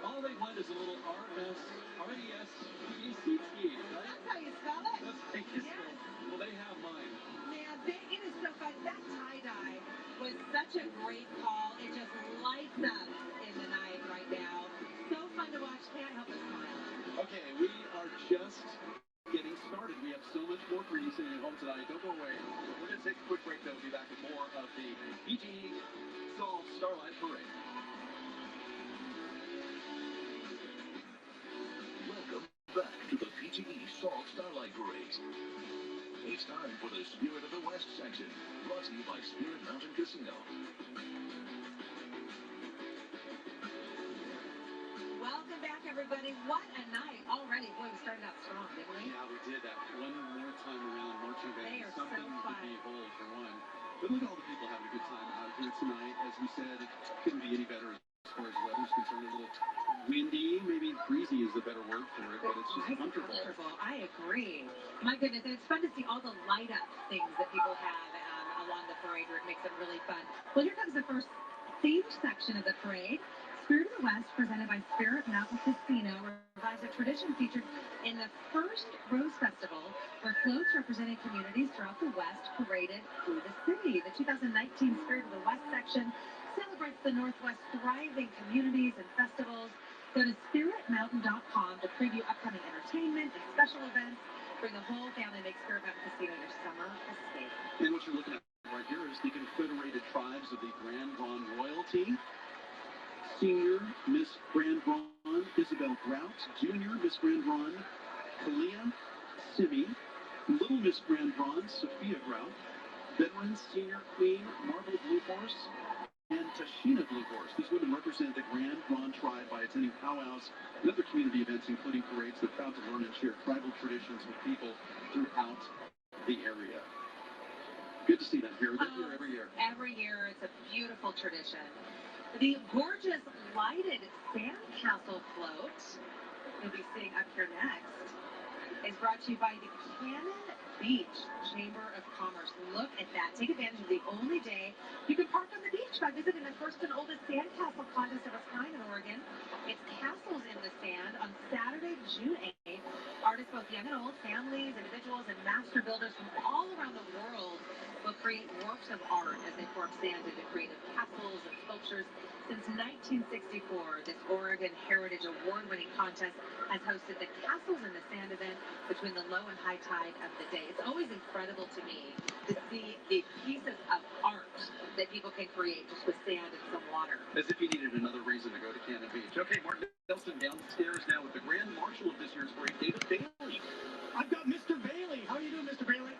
All they want is a little R-E-S-P-E-C-T, right? That's how you spell it? That's how you spell it. Well, they have mine. Man, it is so fun. That tie-dye was such a great call. It just lights up in the night right now. So fun to watch. Can't help but smile. Okay, we are just getting started. We have so much more for you sitting at home tonight. Don't go away. We're going to take a quick break, though. We'll be back with more of the PGE Solve Starlight Parade. Welcome back to the PGE Solve Starlight Parade. It's time for the Spirit of the West section, brought to you by Spirit Mountain Casino. Welcome back, everybody. What a night already. Boy, we started out strong, didn't we? Yeah, we did that. One more time around marching band. They are Something so to fun. behold, for one. But look at all the people having a good time out here tonight. As we said, it couldn't be any better as far as weather's concerned. A little windy, maybe breezy is the better word for it, but it's just Nice and comfortable. I agree. My goodness, and it's fun to see all the light up things that people have along the parade route. It makes it really fun. Well, here comes the first themed section of the parade. Spirit of the West, presented by Spirit Mountain Casino, revives a tradition featured in the first Rose Festival, where floats representing communities throughout the West paraded through the city. The 2019 Spirit of the West section celebrates the Northwest's thriving communities and festivals. Go to spiritmountain.com to preview upcoming entertainment and special events. Bring the whole family, make Spirit Mountain Casino your summer escape. And what you're looking at right here is the Confederated Tribes of the Grand Ronde Royalty. Senior Miss Grand Ronde Isabel Grout, Junior Miss Grand Ronde Kalia Simi, Little Miss Grand Ronde Sophia Grout, Veteran Senior Queen Marble Blue Horse, and Tashina Blue Horse. These women represent the Grand Ronde tribe by attending powwows and other community events, including parades. They're proud to learn and share tribal traditions with people throughout the area. Good to see them here. They're here every year. Every year, it's a beautiful tradition. The gorgeous lighted sandcastle float you'll be seeing up here next is brought to you by the Cannon Beach Chamber of Commerce. Look at that. Take advantage of the only day you can park on the beach by visiting the first and oldest sandcastle contest of its kind in Oregon. It's Castles in the Sand on Saturday, June 8th. Artists both young and old, families, individuals, and master builders from all around the world will create works of art as they form sand into creative castles and sculptures. Since 1964, this Oregon Heritage Award-winning contest has hosted the Castles in the Sand event between the low and high tide of the day. It's always incredible to me to see the pieces of art that people can create just with sand and some water. As if you needed another reason to go to Cannon Beach. Okay, Martin Nelson downstairs now with the Grand Marshal of this year's parade, David Bailey. I've got Mr. Bailey. How are you doing, Mr. Bailey?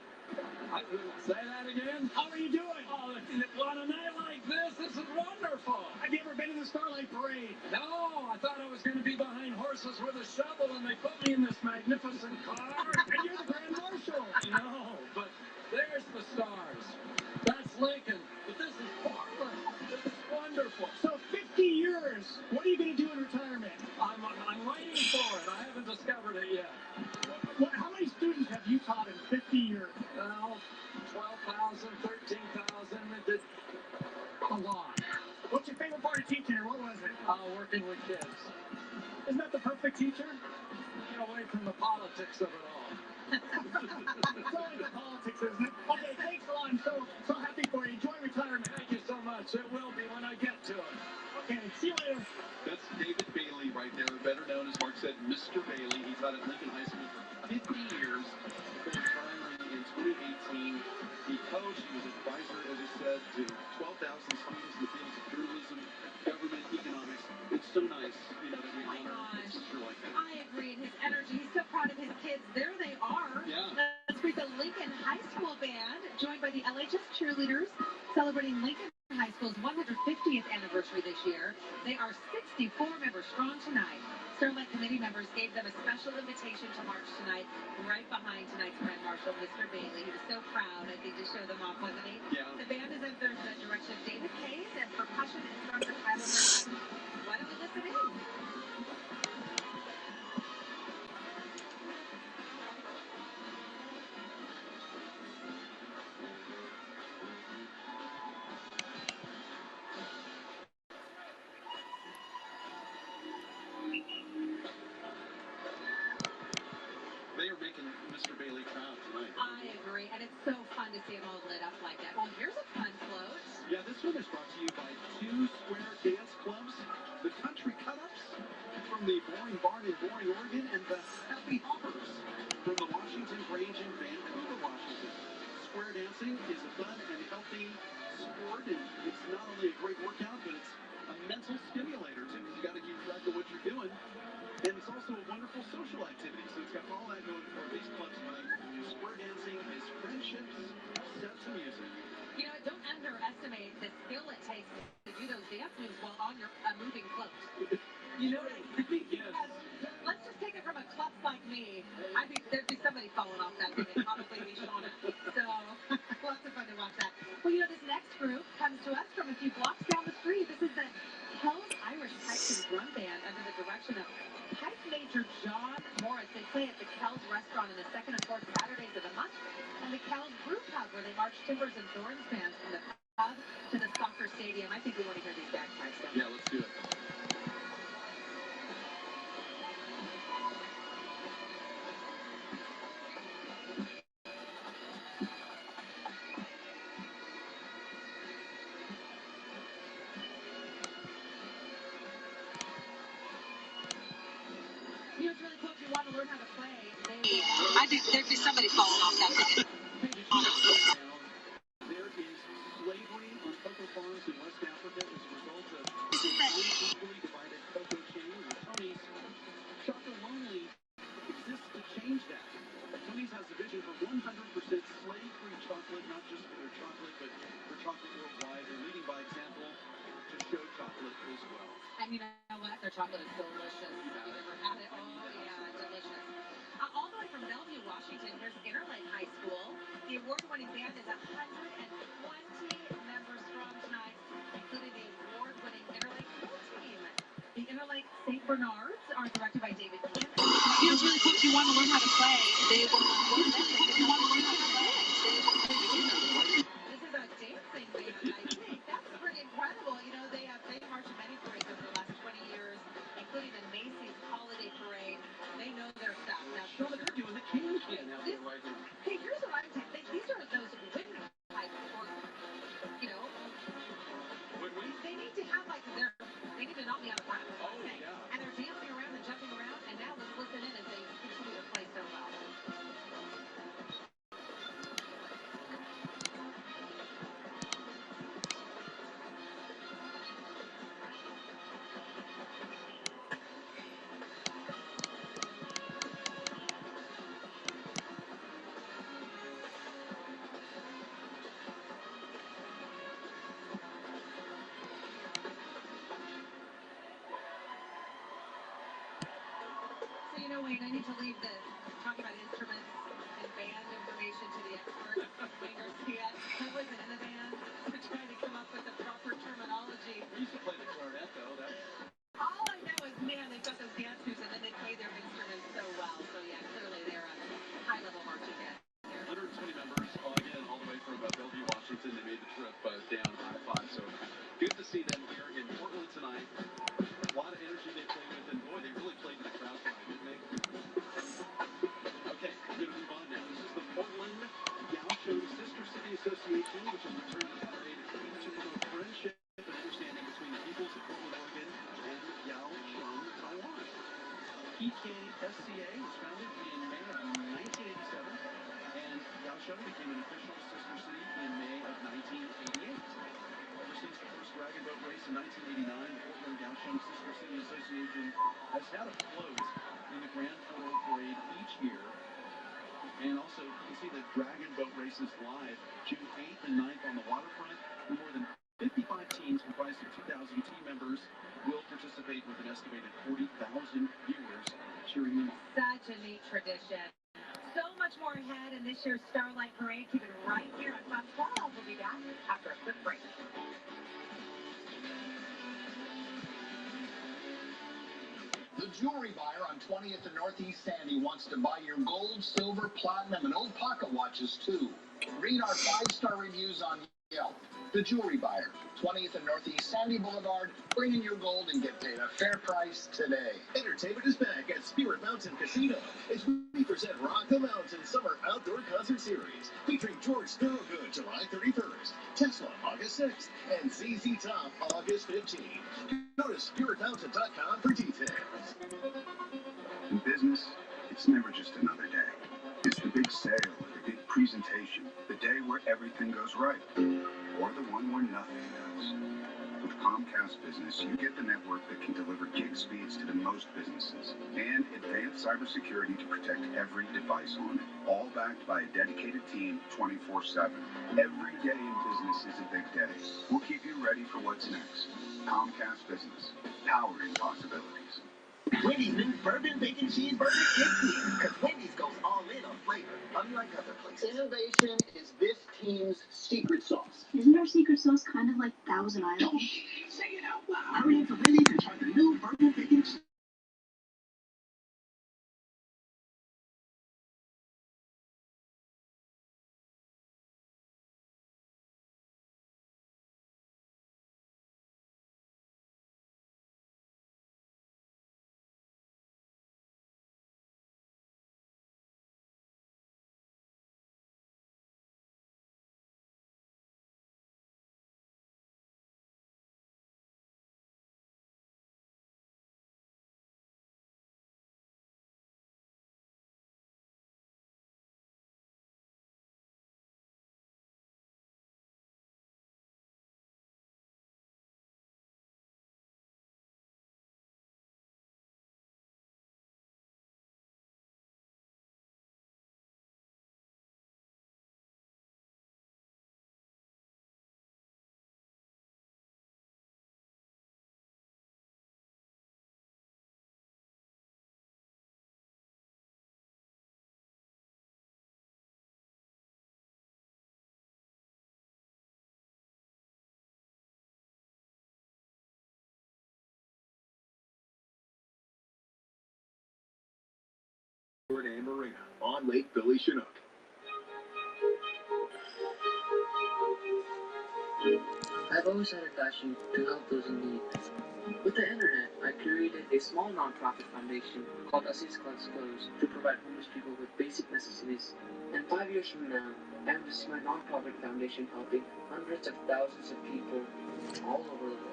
Say that again? How are you doing? Oh, on a night like this is wonderful. Have you ever been in the Starlight Parade? No, I thought I was going to be behind horses with a shovel, and they put me in this magnificent car. And you're the Grand Marshal. No, but there's the stars. That's Lincoln. But this is Portland. This is wonderful. So 50 years. What are you going to do in retirement? I'm waiting for it. I haven't discovered it yet. How many students have you taught in 50 years? Well, 12,000, 13,000. A lot. What's your favorite part of teaching, or what was it? Working with kids. Isn't that the perfect teacher? Get away from the politics of it all. It's always the politics, isn't it? Okay, thanks a lot. I'm so happy for you. Enjoy retirement. Thank you so much. It will be when I get to it. Okay, see you later. That's David Bailey right there, better known, as Mark said, Mr. Bailey. He taught at Lincoln High School for 50 years. Before retiring in 2018, he coached, he was advisor, as he said, to 12,000 students in the fields of journalism, government, economics. It's so nice, that we honor a teacher like that. I agree, and his energy. He's so proud of his kids. There they are. Yeah. Let's greet the Lincoln High School band, joined by the LHS cheerleaders, celebrating Lincoln High School's 150th anniversary this year. They are 64 members strong tonight. Starlight Committee members gave them a special invitation to march tonight, right behind tonight's Grand Marshal, Mr. Bailey. He was so proud, I think, to show them off, wasn't he? Yeah. The band is under the direction of David Hayes and percussion instructor Tyler Murphy. Why don't we listen in? They are making Mr. Bailey proud tonight. I agree, and it's so fun to see them all lit up like that. Well, here's a fun float. Yeah, this one is brought to you by two square dance clubs, the Country Cut-Ups from the Boring Barn in Boring, Oregon, and the Happy Hoppers from the Washington Grange in Vancouver, Washington. Square dancing is a fun and healthy sport, and it's not only a great workout, but it's a mental stimulator, too. You got to keep track of what you're doing. And it's also a wonderful social activity, so it's got all that going for these clubs tonight. Square dancing is chips set to music. You know, don't underestimate the skill it takes to do those dance moves while on your moving float. You know what I think? Yes. Let's just take it from a klutz like me. I think there'd be somebody falling off that thing and probably be Shauna. So, lots of fun to watch that. Well, you know, this next group comes to us from a few blocks down the street. This is the Kells Irish Pipes and Drum Band under the direction of Pipe Major John Morris. They play at the Kells restaurant on the second and fourth Saturdays of the month. And the Kells Brew Pub, where they march Timbers and Thorns bands from the pub to the soccer stadium. I think we want to hear these bagpipes. Yeah, let's do it. You know, it's really cool if you want to learn how to play. I think there'd be somebody falling off that thing. There is slavery on cocoa farms in West Africa as a result of This is the unequally divided cocoa chain. And Tony's Chocolate Lonely exists to change that. Tony's has a vision for 100% slave-free chocolate, not just for their chocolate, but for chocolate worldwide. They're leading by example to show chocolate as well. And you know what? Their chocolate is delicious. Have you ever had it? Oh, yeah, delicious. All the way from Bellevue, Washington, here's Interlake High School. The award-winning band is 120 members strong tonight, including the award-winning Interlake Field Team. The Interlake St. Bernards are directed by David Kim. You know, it's really cool. If you want to learn how to play, they will work ethic. If you want to learn how to play, this is a dancing band, I think. That's pretty incredible. You know, they marched many parades over the last 20 years, including the Macy's Holiday Parade. They know their stuff. Now, Sure, but they're doing the can out there right now. hey, here's what I'm saying. These are those windpipe, or, you know, they need to have, like, they need to not be out of breath. Oh, yeah. And they're dancing around and jumping around, and now let's listen in as they continue to play so well. So, you know, Wayne, I need to leave the talk about instruments and band information to the expert, Wayne Garcia. I wasn't in the band. We're trying to come up with the proper terminology. We used to play the clarinet, though. All I know is, man, they've got those dance moves and then they play their instruments so well. So, yeah, clearly they're a high-level marching band. 120 members, again, all the way from Bellevue, Washington. They made the trip down I-5. So good to see them here in Portland tonight. A lot of energy they played with, and boy, they really played to the crowd tonight, didn't they? Okay, we're going to move on now. This is the Portland Gaucho Sister City Association, which has returned to the parade to promote friendship and understanding between the peoples of Portland, Oregon, and Yaocheng, Taiwan. PKSCA was founded in May of 1987, and Yaocheng became an official sister city in May of 1988. Ever since the first dragon boat race in 1989, the Portland Gaucho Sister City Association has had a float in the Grand Portal Parade each year. And also, you can see the dragon boat races live June 8th and 9th on the waterfront. More than 55 teams comprised of 2,000 team members will participate with an estimated 40,000 viewers cheering them on. Such a neat tradition. So much more ahead in this year's Starlight Parade. Keep it right here on Fox 12. We'll be back after a quick break. The jewelry buyer on 20th and Northeast Sandy wants to buy your gold, silver, platinum, and old pocket watches, too. Read our 5-star reviews on Yelp. The jewelry buyer, 20th and Northeast Sandy Boulevard. Bring in your gold and get paid a fair price today. Entertainment is back at Spirit Mountain Casino as we present Rock the Mountain Summer Outdoor Concert Series featuring George Thorogood July 31st, Tesla August 6th, and ZZ Top August 15th. Go to spiritmountain.com for details. In business, it's never just another day. It's the big sale or the big presentation, the day where everything goes right, or the one where nothing does. With Comcast Business, you get the network that can deliver gigs speeds to the most businesses, and advanced cybersecurity to protect every device on it. All backed by a dedicated team 24/7. Every day in business is a big day. We'll keep you ready for what's next. Comcast Business, powering possibilities. Wendy's new bourbon bacon cheeseburger is here, because Wendy's goes all in on flavor, unlike other places. Innovation is this team's secret sauce. Isn't our secret sauce kind of like Thousand Island? Don't say it out loud. Hurry into Wendy's and try the new bourbon bacon cheeseburger. Marina on Lake Billy Chinook. I've always had a passion to help those in need. With the internet, I created a small nonprofit foundation called Assist Class Clothes to provide homeless people with basic necessities. And 5 years from now, I hope to see my nonprofit foundation helping hundreds of thousands of people all over the world.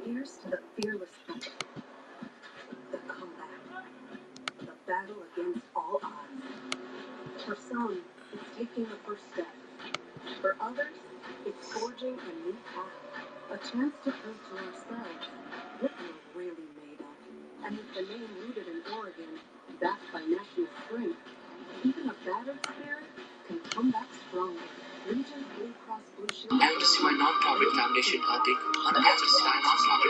Here's to the fearless battle, the comeback, the battle against all odds. For some, it's taking the first step. For others, it's forging a new path, a chance to prove to ourselves what we're really made of. And with the name rooted in Oregon, backed by national strength, even a battered spirit can come back stronger. Region Blue Cross Blue Shield. I hope to see my nonprofit foundation helping hundreds of thousands of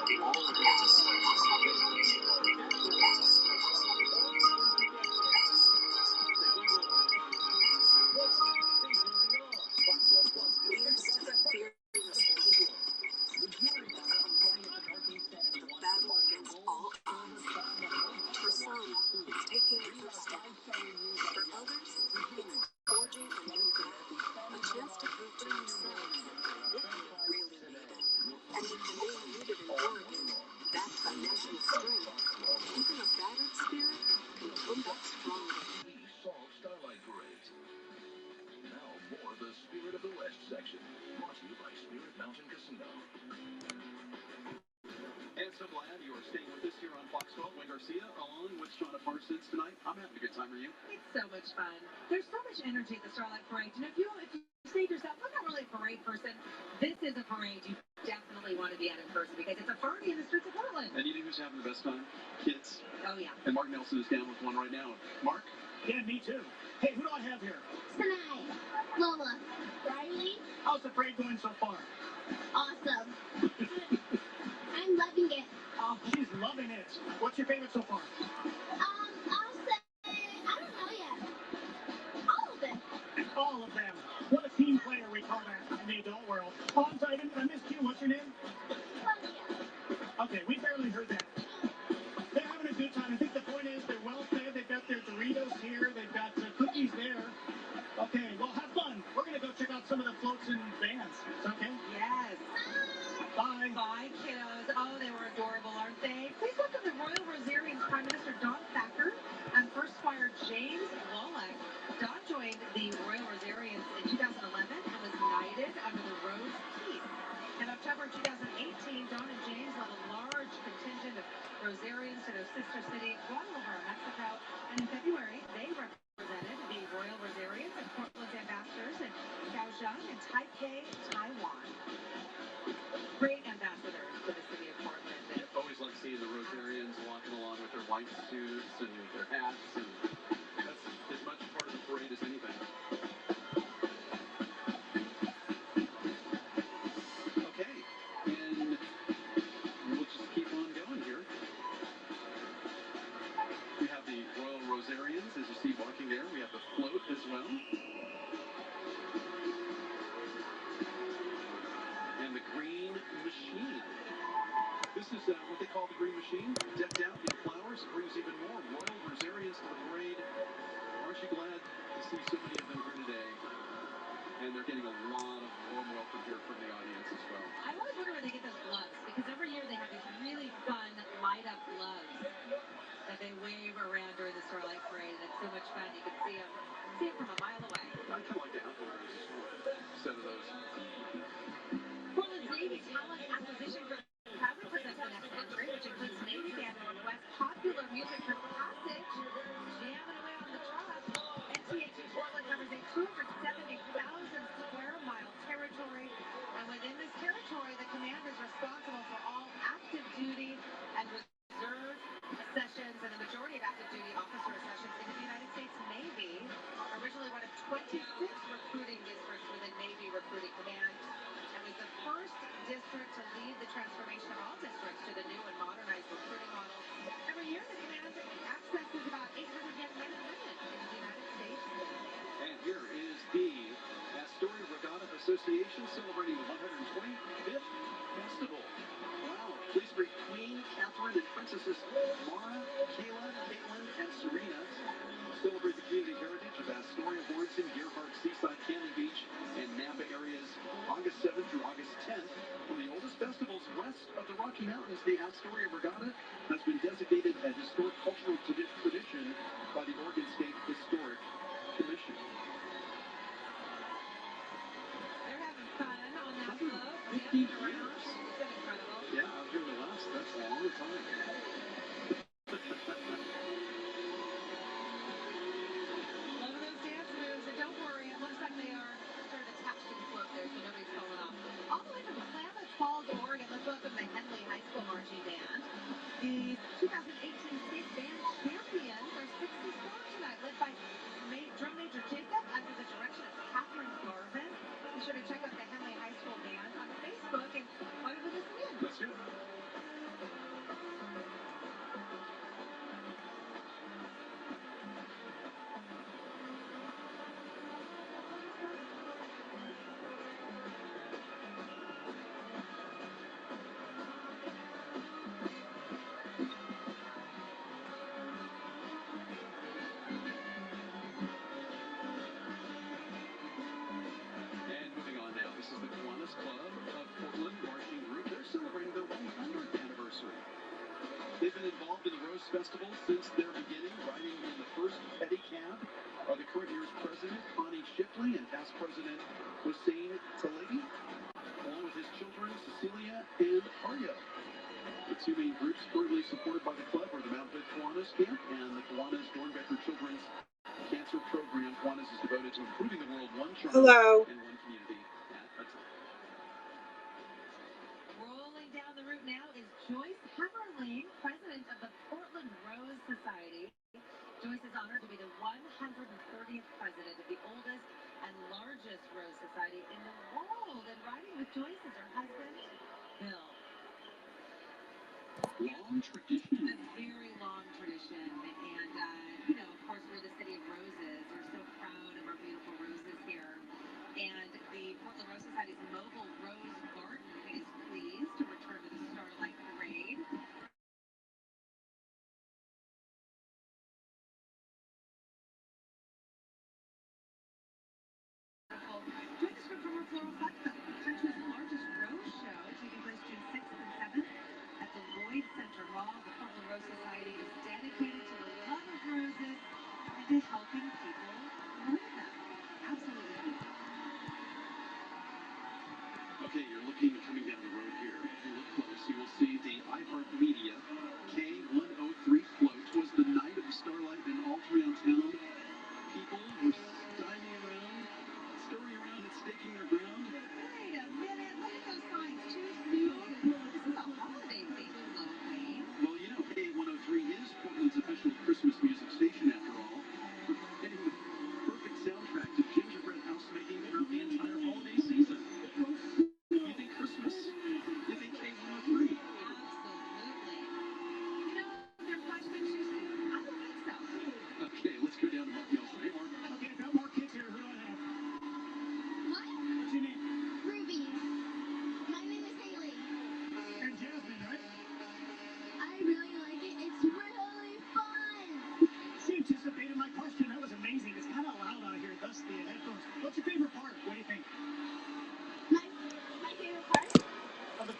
people all over the Battle against all odds. For some, it's taking the first step. For others, it's forging a new path, a chance to prove to ourselves what we're really made of. And with the name rooted in Oregon, backed by national strength, even a battered spirit can come back stronger. Solve Starlight Parade. Now more of the Spirit of the West section, brought to you by Spirit Mountain Casino. And so glad you're staying with us here on Fox 12. Wayne Garcia, along with Shauna Parsons tonight. I'm having a good time. Are you? It's so much fun. There's so much energy at the Starlight Parade. And if you say to yourself, I'm not really a parade person, this is a parade you definitely want to be at in person because it's a party in the streets of Portland. And you know who's having the best time? Kids. Oh, yeah. And Mark Nelson is down with one right now. Mark? Yeah, me too. Hey, who do I have here? Tonight, Lola, Riley. How's the parade going so far? Awesome. I'm loving it. Oh, she's loving it. What's your favorite so far? I'll say, I don't know yet. All of them. All of them. What a team player we call that in the adult world. Oh, I'm sorry, I missed you. What's your name? Okay, we barely heard that. They're having a good time. I think the point is they're well fed. They've got their Doritos here. They've got cookies there. Okay, well, have fun. We're going to go check out some of the floats and bands. Okay? Yes. Bye. Bye, kiddos. Oh, they were adorable, aren't they? Please welcome the Royal Rosarians Prime Minister Don Thacker and First Squire James Wallach. Don joined the Royal Rosarians in 2011 and was knighted under the Rose Peace. In October 2018, Don and James led a large contingent of Rosarians to their sister city, Guadalajara, Mexico. And in February, they represented the Royal Taipei, Taiwan. Great ambassadors to the city of Portland. I always love seeing the Rosarians walking along with their white suits and their hats, and that's as much part of the parade as anything. Okay, and we'll just keep on going here. We have the Royal Rosarians, as you see walking there. We have the float as well. And the Green Machine. This is what they call the Green Machine. Decked out in flowers, it brings even more Royal Rosarians to the parade. Aren't you glad to see so many of them here today? And they're getting a lot of warm welcome here from the audience as well. I always wonder where they get those gloves, because every year they have these really fun light-up gloves that they wave around during the Starlight Parade, and it's so much fun. You can see them from a mile away. I kind of like to have one of those, set of those. Portland's Navy Talent Acquisition Group proudly presents the next entry, which includes Navy Band Northwest popular music group Passage, jamming away on the truck. NTH Portland covers a 270,000 square mile territory, and within this territory, the command is responsible for all active duty and reserve sessions, and the majority of active duty officer sessions in the United States Navy. Originally one of 26 recruiting districts within Navy Recruiting Command, and was the first district to lead the transformation of all districts to the new and modernized recruiting model. Every year, the command accesses about 800 young men and women in the United States Navy. And here is the Astoria Regatta Association celebrating the 125th festival. Wow. Please bring Queen, Catherine, and Princesses Mara, Kayla, Caitlin, and Serena. Celebrate the community heritage of Astoria, Lawrence, Gearhart, Seaside, Cannon Beach, and Napa areas August 7th through August 10th. One of the oldest festivals west of the Rocky Mountains, the Astoria Regatta has been designated a historic cultural tradition by the Oregon State Historic Commission. They're having fun on that float. 50 years. It's been incredible. Yeah, out here in the West, that's a long time. Love those dance moves, and don't worry, it looks like they are sort of attached to the float there, so nobody's falling off. All the way from Klamath Falls, Oregon, let's welcome the Henley High School Marching Band. The 2018 state band champions are 60 strong tonight, led by drum major Jacob under the direction of Catherine Garvin. Be sure to check out the Henley High School Band on Facebook, and why don't we listen in? Let's do it. And moving on now, this is the Kiwanis Club of Portland Marching Group. They're celebrating their 100th anniversary. They've been involved in the Rose Festival since their beginning, riding in the first pedicab are the current year's president, Connie Shipley, and past president, Hussein Talebi, along with his children, Cecilia and Arya. The two main groups currently supported by the club are the Mount Hood Kiwanis Camp and the Kiwanis Dornbecker Children's Cancer Program. Kiwanis is devoted to improving the world one child and one community at a time. Rolling down the route now is Joyce Hammerling, president of the Portland Rose Society. Joyce is honored to be the 130th president of the oldest and largest Rose Society in the world. And riding with Joyce is her husband, Bill. Long tradition. A very long tradition. And, of course, we're the city of roses. We're so proud of our beautiful roses here. And the Portland Rose Society's mobile rose garden is pleased to return to the Starlight Parade. Join us for Floral Festival, the country's largest rose show, taking place June 6th and 7th at the Lloyd Center Hall. The Portland Rose Society is dedicated to the love of roses and to helping people grow them. Absolutely. Okay, you're looking coming down the road here. If you look close, you will see the iHeartMedia K103 float. Was the night of the Starlight in all around town. People were diving around, scurrying around and staking their ground. favorite part? What do you think? My favorite part? Of the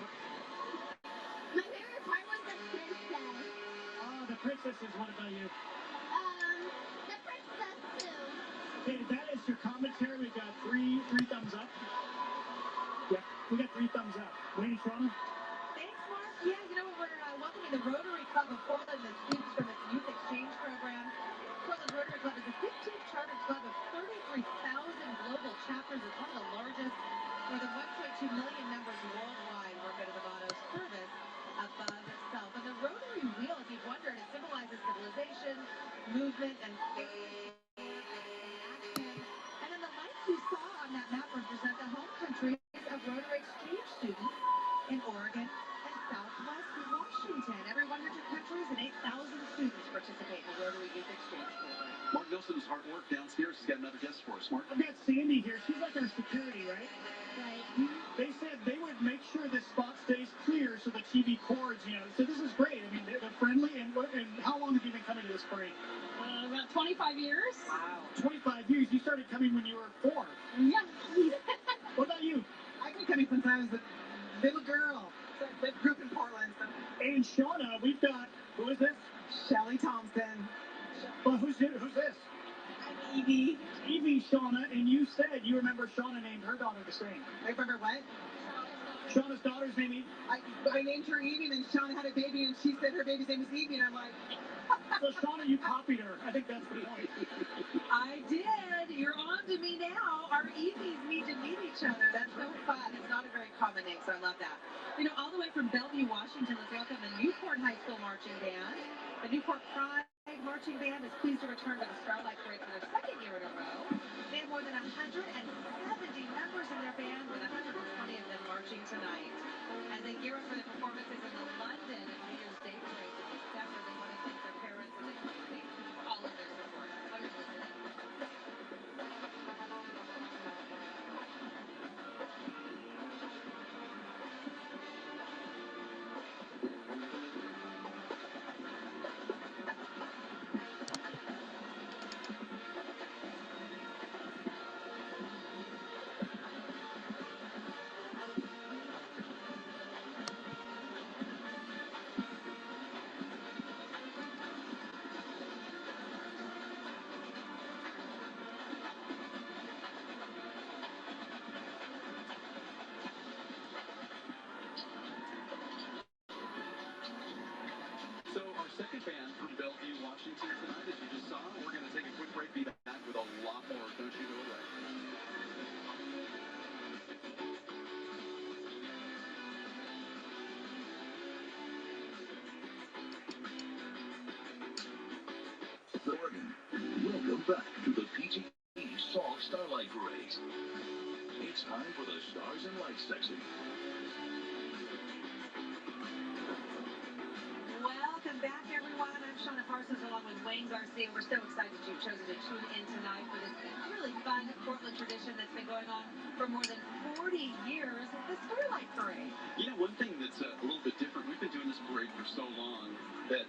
My favorite part was the princess. Oh, the princesses. What about you? The princess too. Okay, that is your commentary. We've got three thumbs up. Yeah, we got 3 thumbs up. Wayne and Shauna? Thanks, Mark. Yeah, you know, we're welcoming the Rotary Club of Portland, the students from its youth exchange program. Portland Rotary Club is the 15th chartered club of 33,000 global chapters. It's one of the largest. More than 1.2 million members worldwide work under the motto "Service Above Self." And the Rotary Wheel, if you've wondered, it symbolizes civilization, movement, and action. And then the lights you saw on that map represent the home countries of Rotary exchange students in Oregon and Southwest Washington. Every 100 countries and 8,000 students participate in the Rotary Youth Exchange program. Mark Nelson's hard work downstairs has got another guest for us. Mark? I've got Sandy here. She's like our security, right? Right. They said they would make sure this spot stays clear so the TV cords, you know. So this is great. I mean, they're friendly. And how long have you been coming to this parade? About 25 years. Wow. 25 years. You started coming when you were 4. Yeah. What about you? I've been coming since I was a little girl. So I grew up in Portland. So. And Shauna, we've got, who is this? Shelly Thompson. Well, who's this? I'm Evie. Evie, Shauna, and you said you remember Shauna named her daughter the same. I remember what? Shauna's daughter's name Evie? I named her Evie, and Shauna had a baby, and she said her baby's name is Evie, and I'm like... So, Shauna, you copied her. I think that's the point. I did. You're on to me now. Our Evies need to meet each other. That's so fun. It's not a very common name, so I love that. You know, all the way from Bellevue, Washington, let's welcome the Newport High School Marching Band. The Newport Pride Marching Band is pleased to return to the Starlight Parade for their 2nd year in a row. They have more than 170 members in their band, with 120 of them marching tonight. As they gear up for the performances in the London New Year's Day Parade in December, they want to thank their parents and their community for all of their support. Here's listening. So our second band from Bellevue, Washington tonight, as you just saw, we're going to take a quick break, be back with a lot more. Don't you go away. Oregon, welcome back to the PGE Fall Starlight Parade. It's time for the Stars and Lights section. Welcome back, everyone. I'm Shauna Parsons along with Wayne Garcia. We're so excited you've chosen to tune in tonight for this really fun Portland tradition that's been going on for more than 40 years, the Starlight Parade. You know, one thing that's a little bit different, we've been doing this parade for so long that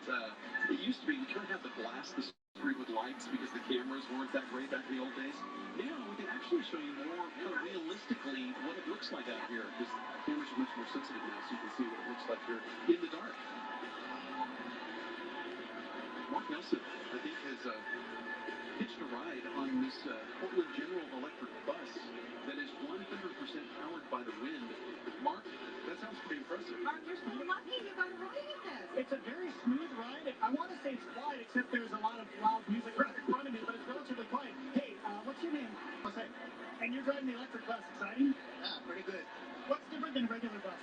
it used to be we kind of have to blast the street with lights because the cameras weren't that great back in the old days. Now we can actually show you more kind of realistically what it looks like out here, because cameras are much more sensitive now, so you can see what it looks like here in the dark. Mark Nelson, I think, has hitched a ride on this Portland General Electric bus that is 100% powered by the wind. Mark, that sounds pretty impressive. Mark, you're so lucky you got a ride in this. It's a very smooth ride. I want to say it's quiet, except there's a lot of loud music right in front of me, but it's relatively quiet. Hey, what's your name? Jose. And you're driving the electric bus. Exciting? Yeah, pretty good. What's different than a regular bus?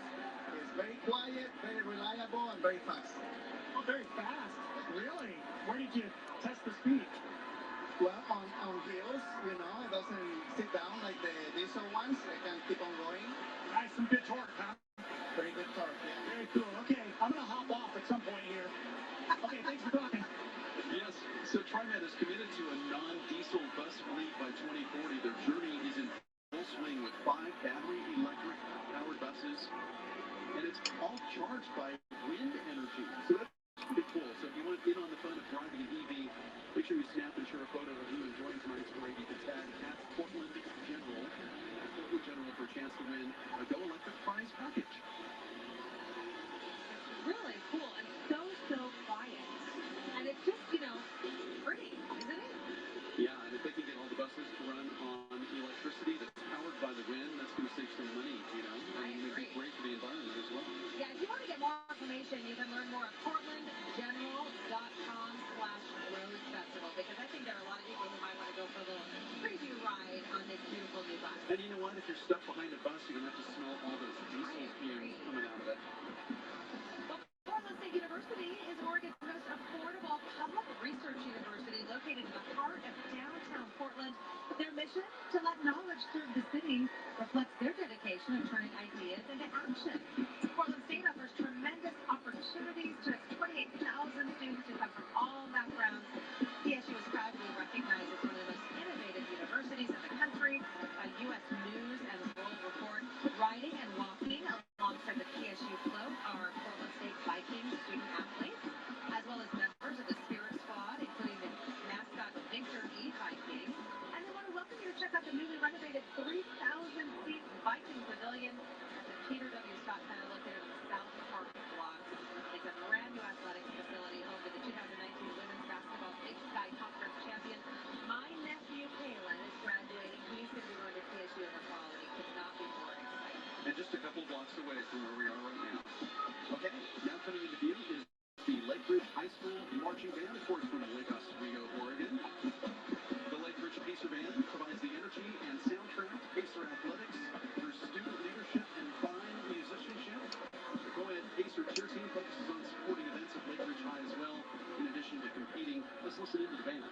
It's very quiet, very reliable, and very fast. Oh, very fast. Really? Where did you test the speed? Well, on hills, you know, it doesn't sit down like the diesel ones. It can keep on going. Nice, some good torque, huh? Pretty good torque, yeah. Very cool. Okay, I'm going to hop off at some point here. Okay, thanks for talking. Yes, so TriMet is committed to a non-diesel bus fleet by 2040. Their journey is in full swing with 5 battery electric powered buses, and it's all charged by wind energy. So that's pretty cool. So if you want to get on the fun of driving an EV, make sure you snap and share a photo of you enjoying tonight's parade. You can tag at Portland General chance to win a Go Electric prize package. Really cool and so quiet. And it's just, pretty, isn't it? Yeah, and if they can get all the buses to run on electricity that's powered by the wind, that's going to save some money, and make it great for the environment as well. Yeah, if you want to get more information, you can learn more at portlandgeneral.com/Rose Festival, because I think there are a lot of people who might want to go for a little preview ride on this beautiful new bus. And you know what? If you're stuck behind a bus, you don't have to smell all those diesel fumes coming out of it. Portland State University is Oregon's most affordable public research university located in the heart of downtown Portland. Their mission, to let knowledge serve the city, reflects their dedication of turning ideas into action. Portland State offers tremendous opportunities to its 28,000 students who come from all backgrounds. PSU is proud to be recognized as one of the most innovative universities in the country by U.S. News and World Report. Riding and walking alongside the PSU float are Portland State Vikings student athletes, as well as members of the Spirit Squad, including the mascot Victor E. Viking. And they want to welcome you to check out the newly renovated 3,000-seat Viking Pavilion at the Peter W. Scott Center located on the South Park block. It's a brand new athletics facility home to the 2019 Women's Basketball Big Sky Conference champion. My nephew Kalen is graduating. He's going to be going to PSU in the fall, and he could not be more excited. And just a couple blocks away from where we are right now. Okay, now coming into view is the Lake Ridge High School Marching Band, of course, from Lake Oswego, Oregon. The Lake Ridge Pacer Band provides the energy and soundtrack, Pacer athletics, through student leadership and fine musicianship. The co-ed Pacer cheer team focuses on supporting events at Lake Ridge High as well, in addition to competing. Let's listen into the band.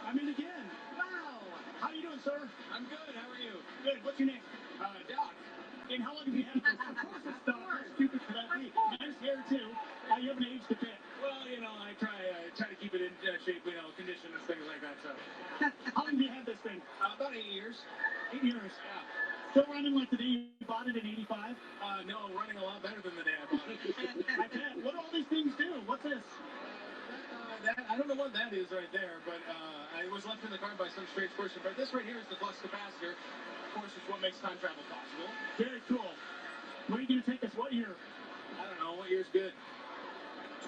I'm in again. Wow. How you doing, sir? I'm good. How are you? Good. What's your name? Doc. And how long have you had this? Of course it's Doc. That's stupid for that. Nice hair, too. You haven't aged a bit. Well, I try to keep it in shape, condition and things like that. So. How long have you had this thing? About 8 years. 8 years. Yeah. Still running like the day you bought it in '85? No, running a lot better than the day I bought it. I bet. What do all these things do? What's this? I don't know what that is right there, but it was left in the car by some strange person. But this right here is the flux capacitor. Of course, it's what makes time travel possible. Very cool. Where are you going to take us? What year? I don't know. What year's good?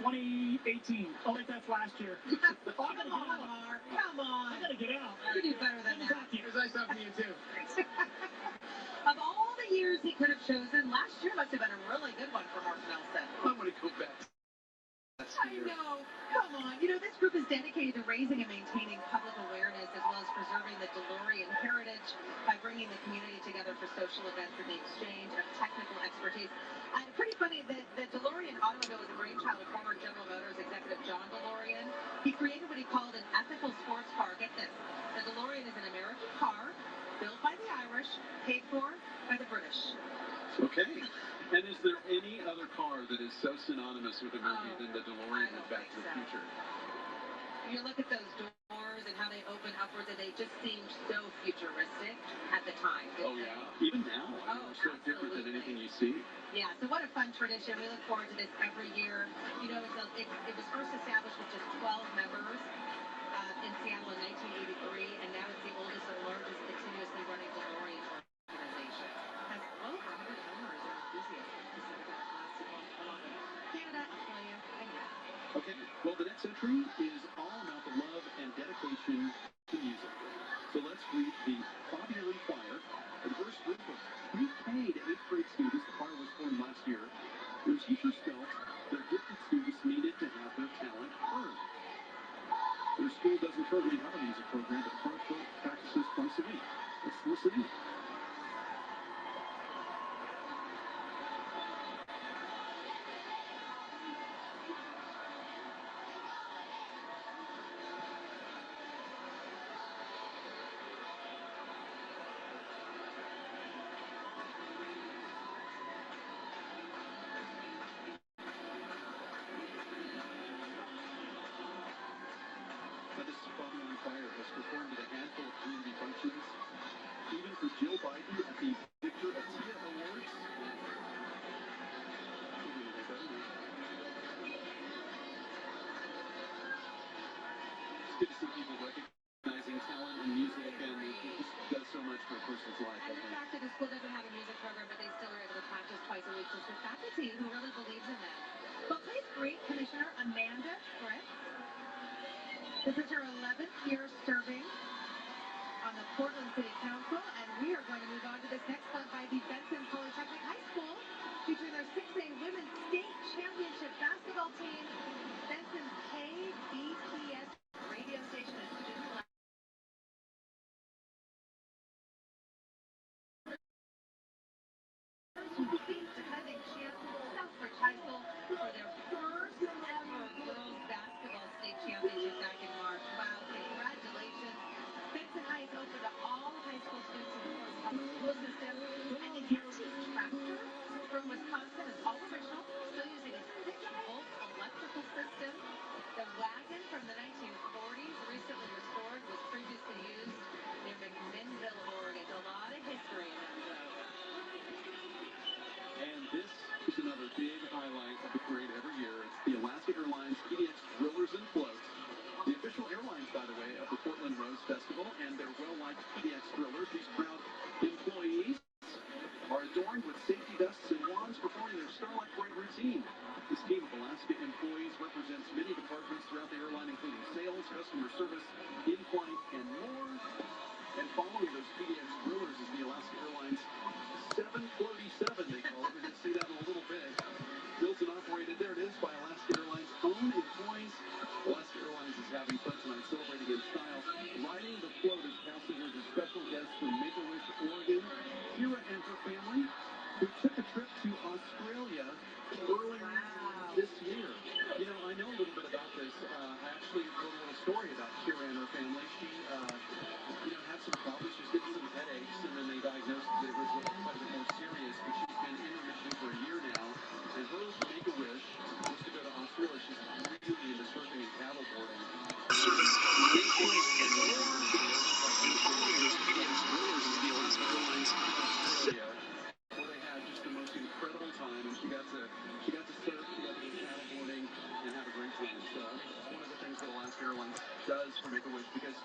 2018. Oh, wait, that's last year. Come on, Mark. Come on. I got to get out. You do better than that. It was nice talking to you, too. Of all the years he could have chosen, last year must have been a really good one for Mark Nelson. I'm going to go back. I know. Come on. This group is dedicated to raising and maintaining public awareness as well as preserving the DeLorean heritage by bringing the community together for social events and the exchange of technical expertise. Pretty funny that the DeLorean automobile was a brainchild of former General Motors executive John DeLorean. He created what he called an ethical sports car. Get this. The DeLorean is an American car built by the Irish, paid for by the British. Okay. And is there any other car that is so synonymous with a movie than the DeLorean in Back to the Future? You look at those doors and how they open upwards, and they just seem so futuristic at the time. Oh, yeah. Even now. They're so different than anything you see. Yeah, so what a fun tradition. We look forward to this every year. It was first established with just 12 members in Seattle in 1983, and now it's the oldest and largest continuously running DeLorean organization. Has 12 owners or enthusiasts Pacific Northwest along with Canada, Australia, and Europe. Okay, well, the next entry is all about the love and dedication to music. So let's read the Fabian Choir. The first group of pre-K to 8th grade students, the choir was formed last year. Their teachers felt their gifted students needed to have their talent heard. Their school doesn't currently have a music program, but the choir practices twice a week. Let's listen in. This Fabian Choir has performed at a handful of community functions, even for Jill Biden at the Victor Atia Awards. It's good to see people recognizing talent in music, and it just does so much for a person's life. And the fact that the school doesn't have a music program, but they still are able to practice twice a week, is the faculty who really believes in them. Well, please greet Commissioner Amanda Fritz. This is her 11th year serving on the Portland City Council, and we are going to move on to this next club by the Benson Polytechnic High School, featuring their 6A Women's State Championship basketball team. Benson's KBTS radio station is student defending champions Southbridge High School for their first ever girls basketball state championship back in March. Wow, congratulations. Benson High is open to all high school students in the Portland public school system. And the Untitled Chapter from Wisconsin is all original, still using a 6-volt electrical system. The wagon from the 1940s, recently restored, was previously used near McMinnville, Oregon. A lot of history in that zone. And this is another big highlight of the parade every year. It's the Alaska Airlines PDX Thrillers and Floats. The official airlines, by the way, of the Portland Rose Festival, and their well-liked PDX Thrillers. These proud employees are adorned with safety vests and wands, performing their Starlight Parade routine. This team of Alaska employees represents many departments throughout the airline, including sales, customer service, in-flight, and more. And following those PDX Thrillers is the Alaska Airlines 737, they call it. We're going to see that in a little bit. Built and operated, there it is, by Alaska Airlines' own employees. Alaska Airlines is having fun tonight, celebrating in style. Riding the float as passengers are special guests from Make-A-Wish, Oregon. Kira and her family, who took a trip to Australia earlier this year. You know, I know a little bit about this. I actually wrote a little story about Kira and her family. She, had some problems. She was getting some headaches, and then they diagnosed that it was quite a bit more serious. But she's been in remission for a year now, and her make-a-wish was to go to Australia. She's really into surfing and paddleboarding. Where they had just the most incredible time, and she got to surf, she got to do paddleboarding, and have a great time. It's one of the things that Alaska Airlines does for Make-A-Wish, because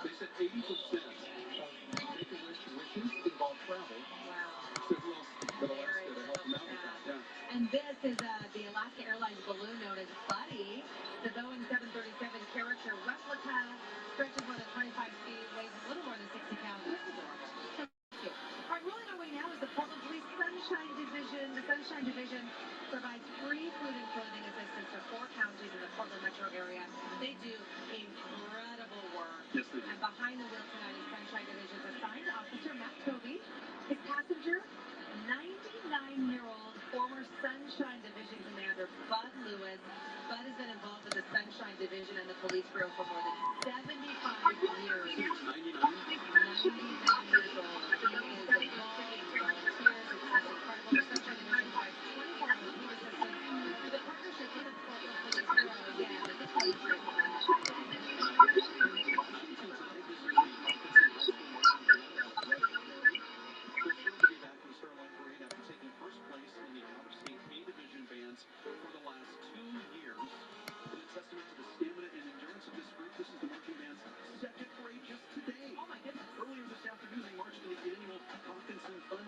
they said 80% of Make-A-Wish wishes involve travel. Wow. So who else but Alaska to help them out with that? Yeah. And this is the Alaska Airlines balloon known as Buddy. The Boeing 737 character replica stretches more than 25 feet, weighs a little more than 60 pounds. This is adorable. All right, rolling our way now is the Portland Police Sunshine Division. The Sunshine Division provides free food and clothing assistance for 4 counties in the Portland metro area. They do incredible work. Yes, they do. And behind the wheel tonight is Sunshine Division's assigned officer, Matt Tovey. His passenger, 99-year-old former Sunshine Division Commander Bud Lewis. Bud has been involved with the Sunshine Division and the police bureau for more than 75 years. He was 99? 99 years old. He is involved in volunteers. It's incredible. The Sunshine Division provides 24-hour food assistance with a partnership with the Portland Police Bureau. Again, with the police bureau. They're thrilled to be back in the Starlight Parade after taking first place in the out-of-state K-Division bands for the last 2 years. And a testament to the stamina and endurance of this group, this is the marching band's second parade just today. Oh, my goodness. Earlier this afternoon, they marched in the annual Hawkinson Fun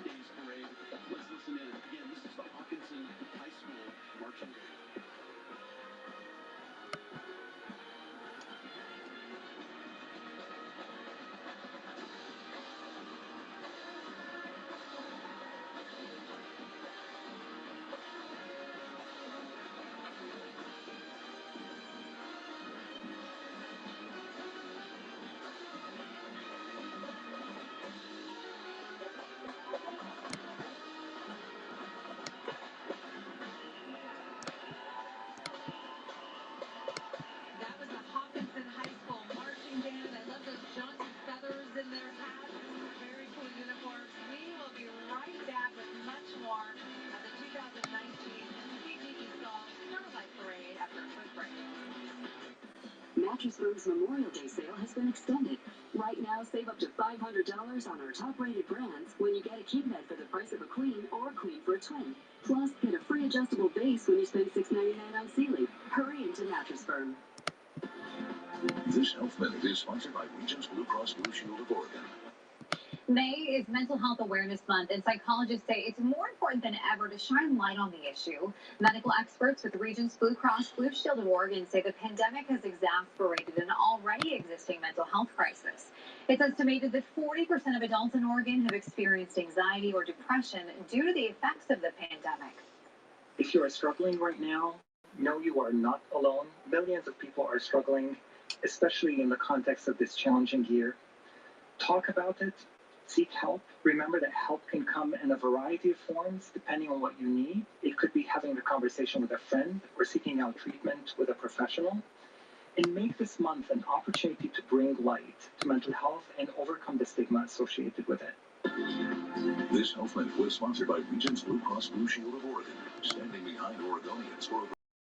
Mattress Firm's Memorial Day sale has been extended. Right now, save up to $500 on our top-rated brands when you get a king bed for the price of a queen or queen for a twin. Plus, get a free adjustable base when you spend $6.99 on ceiling. Hurry into Mattress Firm. This Health Minute is sponsored by Regents Blue Cross Blue Shield of Oregon. May is Mental Health Awareness Month, and psychologists say it's more important than ever to shine light on the issue. Medical experts with Regents Blue Cross Blue Shield of Oregon say the pandemic has exacerbated an already existing mental health crisis. It's estimated that 40% of adults in Oregon have experienced anxiety or depression due to the effects of the pandemic. If you are struggling right now, know you are not alone. Millions of people are struggling, especially in the context of this challenging year. Talk about it. Seek help. Remember that help can come in a variety of forms depending on what you need. It could be having a conversation with a friend or seeking out treatment with a professional. And make this month an opportunity to bring light to mental health and overcome the stigma associated with it. This Health Minute was sponsored by Regents Blue Cross Blue Shield of Oregon, standing behind Oregonians for over